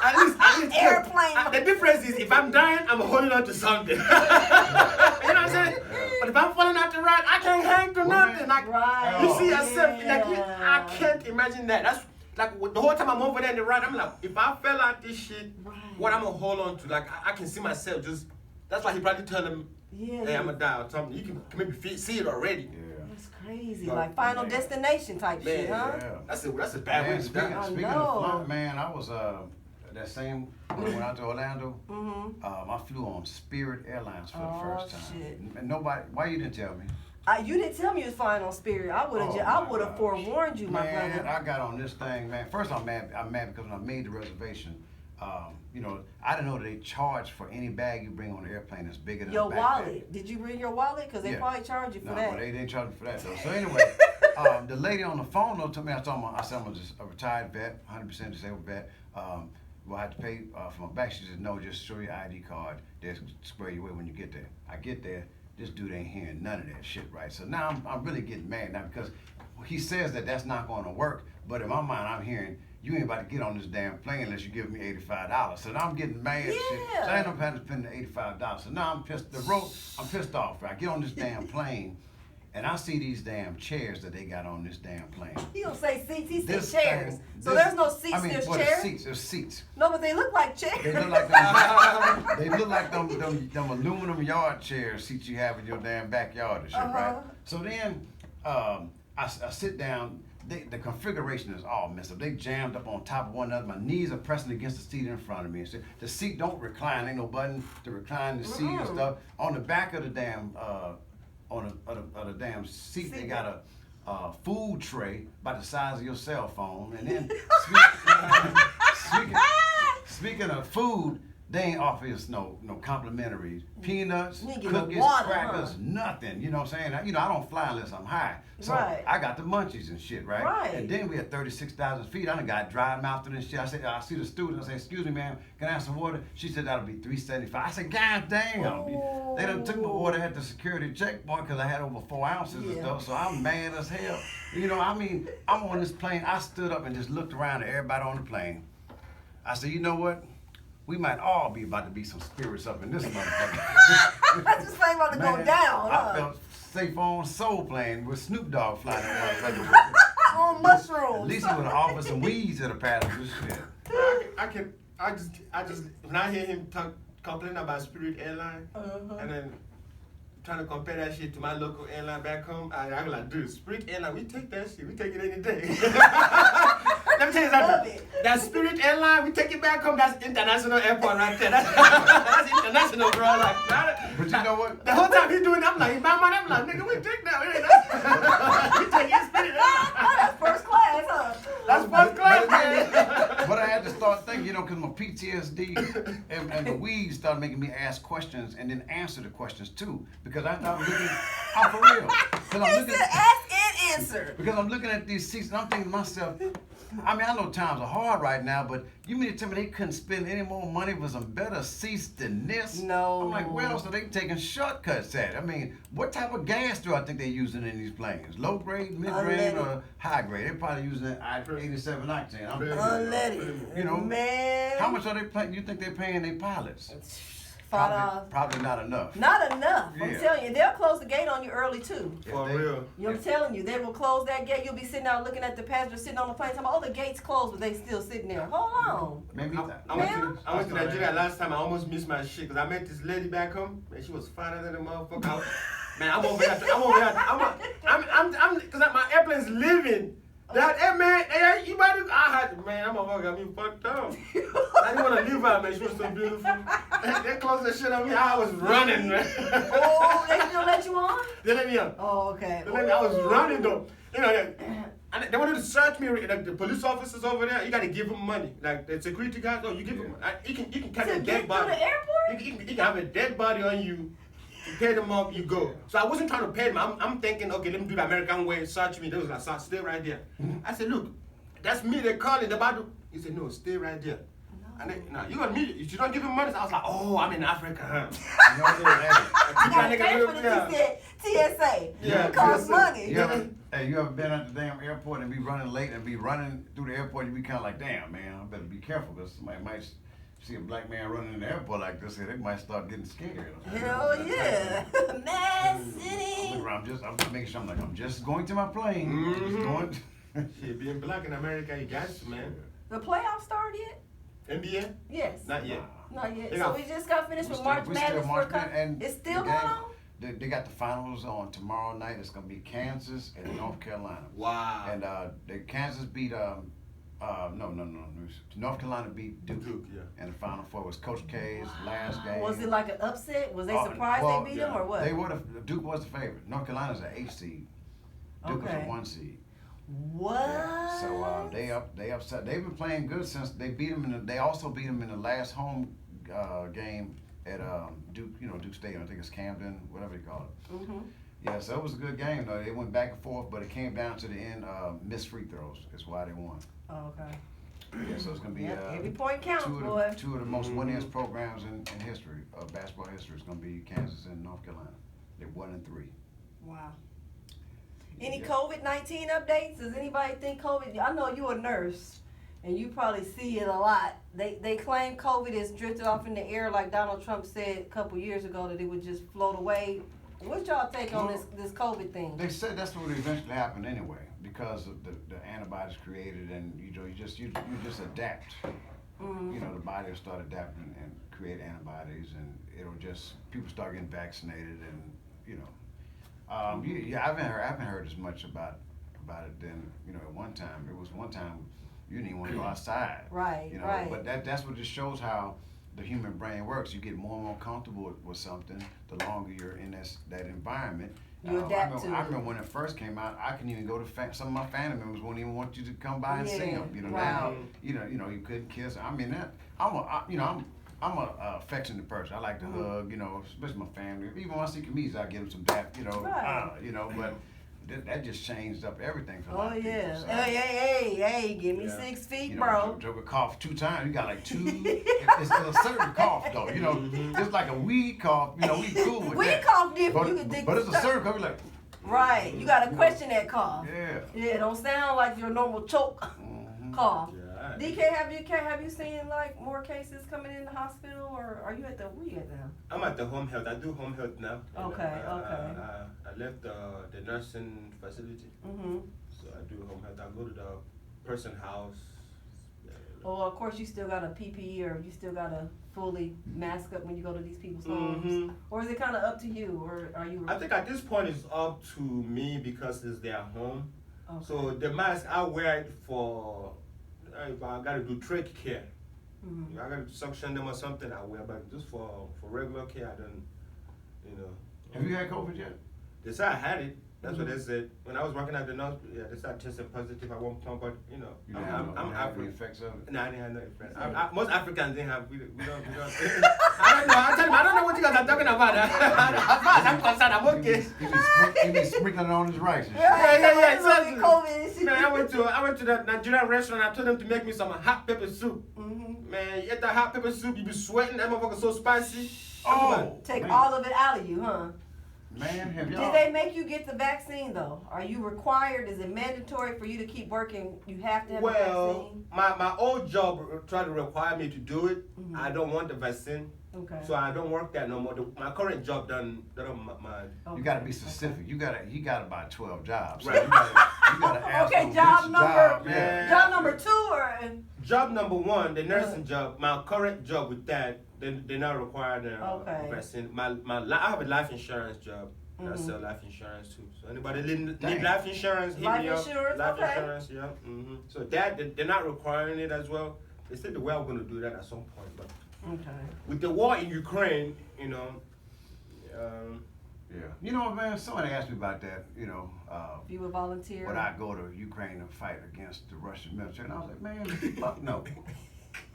at least Airplane. The difference is if I'm dying, I'm holding on to something. You know what I'm saying? But if I'm falling out the ride, I can't hang to nothing. Like Right. you see yourself, like Yeah. I can't imagine that. That's like the whole time I'm over there in the ride, I'm like, if I fell out this shit, Right. what I'm gonna hold on to? Like I can see myself just. That's why he probably tell him, Yeah. hey, I'm gonna die or something. You can maybe see it already. Yeah. That's crazy. No, like Final man. Destination type shit, Man, huh? Yeah. That's a bad way Man, to speaking, die. I speaking know. of flying, man, I was that same when I went out to Orlando. Mm-hmm. I flew on Spirit Airlines for the Oh, first time. shit. And nobody, why you didn't tell me? You didn't tell me you was flying on Spirit. I would have. Oh, I my would have gosh. forewarned you, my Man, brother. I got on this thing, man. First, I'm mad because when I made the reservation, you know, I didn't know that they charge for any bag you bring on the airplane that's bigger than Your a backpack. wallet. Did you bring your wallet? Because they Yeah. probably charge you for No, that. well, they didn't charge me for that though. So anyway, the lady on the phone though told me I said I'm just a retired vet, 100% disabled vet. Will I have to pay for my back? She said no, just show your ID card. They'll square you away when you get there. I get there, this dude ain't hearing none of that shit, right? So now I'm really getting mad now because he says that that's not going to work, but in my mind I'm hearing you ain't about to get on this damn plane unless you give me $85. So now I'm getting mad and shit. So I ain't no plan to spend the $85. So now I'm pissed. I'm pissed off. Right? I get on this damn plane, and I see these damn chairs that they got on this damn plane. He don't say seats. He said This chairs. thing- So this- there's no seats. I mean, there's well, chairs. Seats. There's seats. No, but they look like chairs. They look like them. They look like them aluminum yard chair seats you have in your damn backyard and shit, right? So then I sit down. The configuration is all messed up. They jammed up on top of one another. My knees are pressing against the seat in front of me. So the seat don't recline. Ain't no button to recline the seat and stuff. On the back of the damn on the damn seat, they got a food tray about the size of your cell phone. And then speaking of food, They ain't offer us no complimentary peanuts, You ain't get no cookies, water, crackers, huh? nothing. You know what I'm saying? You know, I don't fly unless I'm high. So Right. I got the munchies and shit, right? Right. And then we at 36,000 feet. I done got dry mouth and shit. I said, I see the student. I say, excuse me, ma'am, can I have some water? She said, that'll be $3.75. I said, God damn. Oh. They done took my water at the security checkpoint because I had over 4 ounces and Yeah. stuff. So I'm mad as hell. You know, I mean, I'm on this plane. I stood up and just looked around at everybody on the plane. I said, you know what? We might all be about to be some spirits up in this motherfucker. This thing about to go Man, down, I huh? felt safe on Soul Plane with Snoop Dogg flying that motherfucker. On At mushrooms. least he would have offered some weeds to the passengers. Shit. I just when I hear him complain about Spirit Airline, and then trying to compare that shit to my local airline back home, I'm like, dude, Spirit Airline, we take that shit, we take it any day. Let me tell you Love something. it. That Spirit Airline, we take it back home. That's international airport right there. That's international, bro. Like, But you know what? the whole time he doing, I'm like, my money, I'm like, nigga, we take that. We take it, Spirit Airline. That's first class, huh? That's first class, man. But I had to start thinking, you know, because my PTSD and the weeds started making me ask questions and then answer the questions too. Because I'm looking, I'm for real. Because I'm He looking, said ask and answer. because I'm looking at these seats and I'm thinking to myself, I mean, I know times are hard right now, but you mean to tell me they couldn't spend any more money for some better seats than this? No. I'm like, well, so they taking shortcuts at it. I mean, what type of gas do I think they're using in these planes? Low grade, mid grade, Unleaded. or high grade? They're probably using that 87 octane. Unleaded. You know, Man. how much are they paying? You think they're paying their pilots? $5. Probably not enough. Not enough. I'm Yeah. telling you, they'll close the gate on you early too. For If they- real. I'm telling you, they will close that gate. You'll be sitting out looking at the passengers sitting on the plane, talking, oh, the gate's closed, but they still sitting there. Hold on. Maybe I went to Nigeria last time. I almost missed my shit because I met this lady back home. Man, she was finer than a motherfucker. Man, I'm over here. Because my airplane's leaving. That, hey man, hey, you might have, I had, man, I'm a fucker, I mean, fucked up. I didn't want to leave her, man, she was so beautiful. They closed the shit on me, I was running, man. Oh, they still let you on? They let me on. Oh, okay. They let me, I was running though. You know, they wanted to search me, like the police officers over there, you gotta give them money. Like the security guys, no, you give them, you can carry To a get dead through body. the airport? You can have a dead body on you. You pay them up, you go. So I wasn't trying to pay them. I'm thinking, okay, let me do the American way. Search me. They was like, "Sir, stay right there." I said, look, that's me. They're calling. They're about to. He said, no, stay right there. No. And they, no, you got me. You don't give him money. So I was like, oh, I'm in Africa, huh? You know what I gotta pay for the TSA. Yeah, It costs TSA. money. you ever been at the damn airport and be running late and be running through the airport? You be kind of like, damn, man, I better be careful because somebody might see a black man running in the airport like this, and they might start getting scared. Hell yeah. Mad City. I'm just making sure I'm just going to my plane. Just going. Shit, being black in America, you got to, man. The playoffs started yet? NBA? Yes. Not yet. Not yet. They So got- we just got finished We with still- March we still Madness for a March couple. Madness, and It's still the going game- on? They got the finals on tomorrow night. It's gonna be Kansas and North Carolina. Wow. And the Kansas beat no. North Carolina beat Duke. Duke, yeah. And the Final Four was Coach K's last game. Was it like an upset? Was they Oh, surprised well, they beat them or what? They would. Duke was the favorite. North Carolina's an 8 seed. Duke was Okay. a 1 seed. What? Yeah. So they upset. They've been playing good since they beat them. They also beat them in the last home game at Duke. Duke Stadium. I think it's Camden, whatever you call it. Mm-hmm. Yeah, so it was a good game though. They went back and forth, but it came down to the end. Missed free throws is why they won. Oh, okay. Yeah, so it's gonna be Yeah, every point counts, two boy. of the most winningest programs in history of basketball history. It's gonna be Kansas and North Carolina. They're 1-3. Wow. Any Yeah. COVID-19 updates? Does anybody think COVID? I know you're a nurse, and you probably see it a lot. They claim COVID has drifted off in the air, like Donald Trump said a couple years ago that it would just float away. What's y'all take on this COVID thing? They said that's what would eventually happen anyway, because of the antibodies created, and you just adapt. Mm-hmm. The body will start adapting and create antibodies, and it'll just people start getting vaccinated, and I haven't heard as much about it then. At one time you didn't even want to go outside. Right, right. But that's what just shows how the human brain works. You get more and more comfortable with something the longer you're in that environment. You adapt to it. I remember when it first came out, I couldn't even go to some of my family members wouldn't even want you to come by and see them. Wow. You couldn't kiss. I mean I'm I'm a affectionate person. I like to hug, you know, especially my family. Even when I see comedians, I give them some dap, you know, Right. you know. But that just changed up everything for a lot Oh of people. yeah. So, Hey, give me Yeah. 6 feet, you know, bro. Joker coughed 2 times. You got like 2. It's a certain cough though, you know. Just like a weed cough, you know, we cool with Weed that. cough different. You can dig But it's a stuff. certain cough. You're like, Right. You gotta question that cough. yeah. Yeah, it don't sound like your normal choke cough. Yeah. DK, have you seen like more cases coming in the hospital, or are you at the where you at now? I'm at the home health. I do home health now. you know. Okay, I left the nursing facility, so I do home health. I go to the person house. Well, of course you still got a PPE, or you still got to fully mask up when you go to these people's homes, Mhm. or is it kind of up to you, or are you? I think at this point it's up to me because it's their home. Okay. So the mask I wear it for if I gotta do trach care. Mhm. If I gotta suction them or something, I wear. But just for regular care, I don't. You know. Have you had COVID yet? They said I had it. That's what they said. When I was working at the nurse, yeah, they started testing positive at one point, but you know, You didn't have I'm any African. effects of it? No, I didn't have no effect. Most Africans didn't have. We don't. I don't know. I tell you, I don't know what you guys are talking about. As far as I'm concerned, I'm okay. He be sprinkling it on his rice and shit. Yeah, It's gonna be exactly. COVID and shit. Man, I went to the Nigerian restaurant. I told them to make me some hot pepper soup. Man, you eat that hot pepper soup, you be sweating. That motherfucker so spicy. Oh, Take man. all of it out of you, huh? Man, have Did y'all? they make you get the vaccine though? Are you required? Is it mandatory for you to keep working? You have to have a Well, vaccine. my old job tried to require me to do it. I don't want the vaccine, Okay. so I don't work there no more. My current job done my You gotta be specific. He got about 12 jobs. So Right. you gotta ask Okay, him job which number- job, yeah. Job number 2 or job number 1, the nursing job. My current job with that, they're not required Okay. vaccine. I have a life insurance job. I sell life insurance too. So anybody need Dang. life insurance, hit Life me up. insurance, Life okay. insurance, yeah. So they're not requiring it as well. They said the way I'm gonna do that at some point, but okay. with the war in Ukraine, you know. Yeah. You know, man, somebody asked me about that, you know, If you would volunteer. would I go to Ukraine to fight against the Russian military? And I was like, man, fuck no.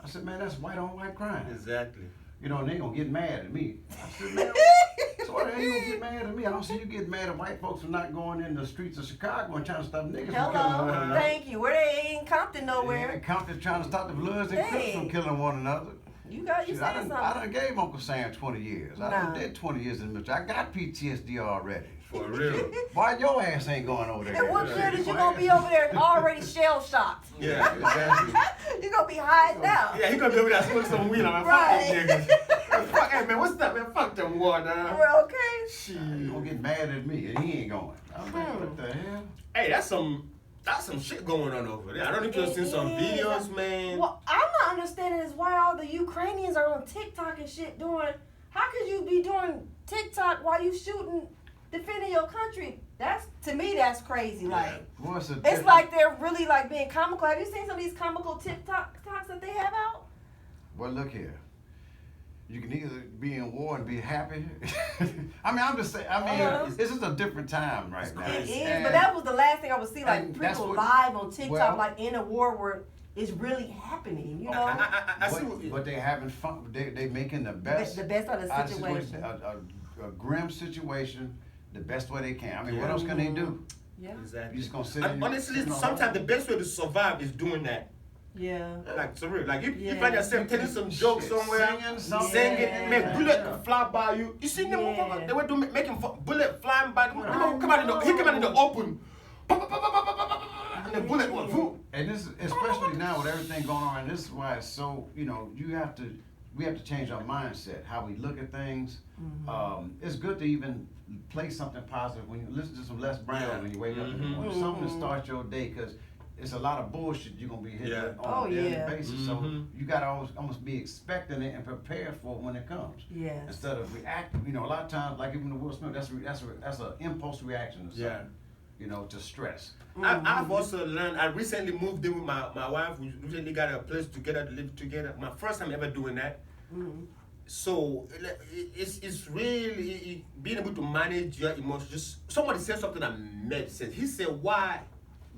I said, man, that's white on white crime. Exactly. You know, and they gonna get mad at me. I said, man, so why the hell you gonna get mad at me? I don't see you get mad at white folks for not going in the streets of Chicago and trying to stop niggas from killing one Hello. another. Thank you. Where they ain't in Compton nowhere. And Compton trying to stop the Bloods and Crips from Hey. killing one another. You Shit, I saying done something. gave Uncle Sam 20 years. I done did 20 years in the military. I got PTSD already. For real. Why your ass ain't going over there? And what Yeah. good is you gonna be over there already shell shocked? Yeah, exactly. You gonna be hiding out. Yeah, he gonna be over there smoking some weed. I'm like, Right. fuck these niggas. Fuck, hey man, what's that, man? Fuck them war, dog. Well, okay. You gonna get mad at me and he ain't going. I'm like, what the hell? Hey, that's some shit going on over there. I don't know if you've seen some It is. videos, man. What I'm not understanding is why all the Ukrainians are on TikTok and shit doing. How could you be doing TikTok while you shooting, defending your country? To me that's crazy. Like What's the it's like they're really like being comical. Have you seen some of these comical TikToks that they have out? Well, look here. You can either be in war and be happy. I mean, I'm just saying. I mean, this is a different time right now. It is, And- but that was the last thing I would see. Like and that's people what- live on TikTok, well- like in a war where it's really happening. You know, I see what But they having fun. They making the best. the best out of out the of situation. A grim situation, the best way they can. I mean, what Yeah. else can they do? Yeah, Exactly. You just gonna sit. And in- honestly, sit in a sometimes hole? the best way to survive is doing that. yeah. Like, for real. Like, if you Yeah. find yourself telling some jokes Shit, somewhere, singing something. singing, Yeah. man, bullet fly by you. You see them Yeah. motherfuckers? They were doing, making bullet flying by them. I He come out in the open. And the bullet went, whoop. And this, especially now with everything going on, and this is why it's so, you know, we have to change our mindset, how we look at things. It's good to even play something positive when you listen to some Les Brown Yeah. when you wake up in the morning. Something to start your day, because it's a lot of bullshit you're gonna be hitting Yeah. on a daily yeah. basis. So you gotta almost be expecting it and prepare for it when it comes. Yes. Instead of reacting, you know, a lot of times, like even the Will Smith, that's an impulse reaction to something. Yeah. You know, to stress. I've also learned, I recently moved in with my wife. We recently got a place together to live together. My first time ever doing that. So it's really being able to manage your emotions. Just somebody said something that made sense. He said, why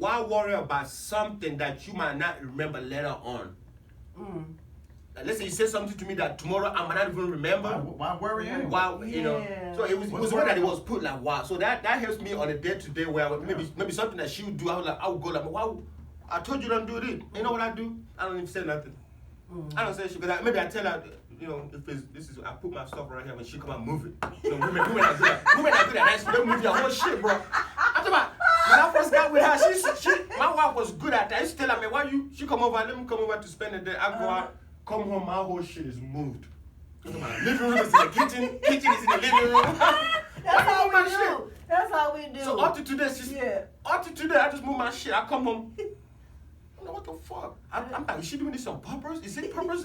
worry about something that you might not remember later on? let's say you say something to me that tomorrow I might not even remember. Why worry anyway? Wow, you know. So it was the way that it was put like wow. So that helps me on a day-to-day where maybe something that she would do, I would go like, wow, I told you don't do this. You know what I do? I don't even say nothing. I don't say shit because maybe I tell her, you know, if this is I put my stuff right here when she come and move it. You know, women are good at that. They move your whole shit, bro. I'm talking about when I first got with her, she my wife was good at that. I used to tell her, man, why you? She come over, let me come over to spend the day. I go out, come home, my whole shit is moved. Living room is in the kitchen is in the living room. That's how we do. That's how we do. So up to today, I just move my shit. I come home. I don't know what the fuck. I'm like, is she doing this on purpose? Is it purpose?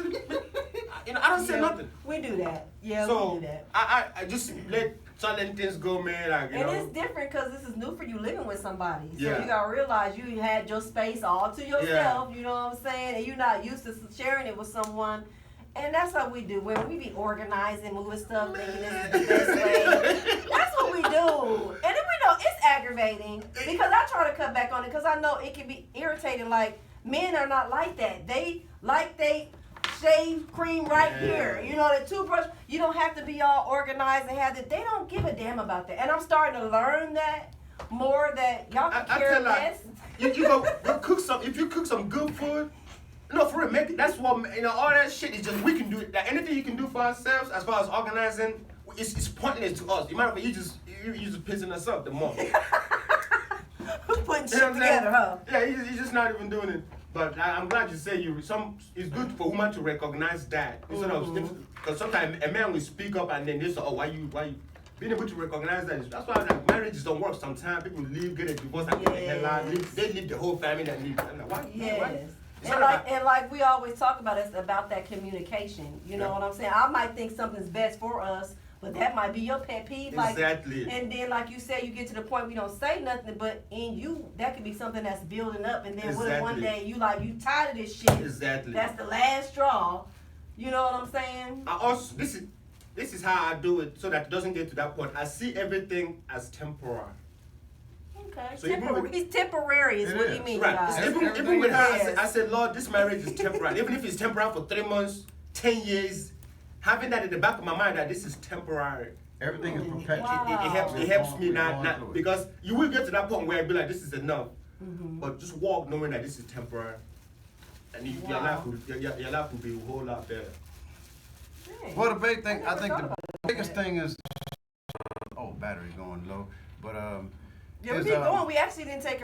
You know, I don't say nothing. We do that. Yeah, so we do that. I just let certain things go, man. Like, you know. It's different because this is new for you living with somebody. So Yeah. you gotta realize you had your space all to yourself. You know what I'm saying? And you're not used to sharing it with someone. And that's what we do. When we be organizing, moving stuff, thinking this is the best way. That's what we do. And then we know it's aggravating because I try to cut back on it because I know it can be irritating. Like, men are not like that. They shave cream right here. You know, the toothbrush, you don't have to be all organized and have it. They don't give a damn about that. And I'm starting to learn that more, that y'all can care less. If you cook some good food, no, for real, that's what, you know, all that shit is just, we can do it. Like, anything you can do for ourselves as far as organizing, it's pointless to us. You might you just pissing us up the more. Putting shit together, huh? Yeah, you're just not even doing it. But I'm glad you say it's good for women to recognize that instead of, because sometimes a man will speak up and then they say, oh, why you being able to recognize that. That's why like, marriages don't work sometimes. People leave, get a divorce, and get the hell out. They leave the whole family and leave. I'm like, why? Yes. Why? And like we always talk about, it's about that communication. You know what I'm saying? I might think something's best for us, but that might be your pet peeve. Exactly. And then, like you said, you get to the point we don't say nothing, but in you, that could be something that's building up. And then what if one day you tired of this shit? Exactly. That's the last straw. You know what I'm saying? I also, this is how I do it so that it doesn't get to that point. I see everything as temporary. Okay. So He's temporary is what you mean, right. guys. Even with her, I said, Lord, this marriage is temporary. Even if it's temporary for 3 months, 10 years, having that in the back of my mind that this is temporary. Everything is perpetual. Wow. It helps me not because you will get to that point where I'll be like, this is enough. But just walk knowing that this is temporary. And your life will be a whole lot better. Well, the big thing, I think the biggest thing is, battery's going low. But yeah, we keep going. We actually didn't take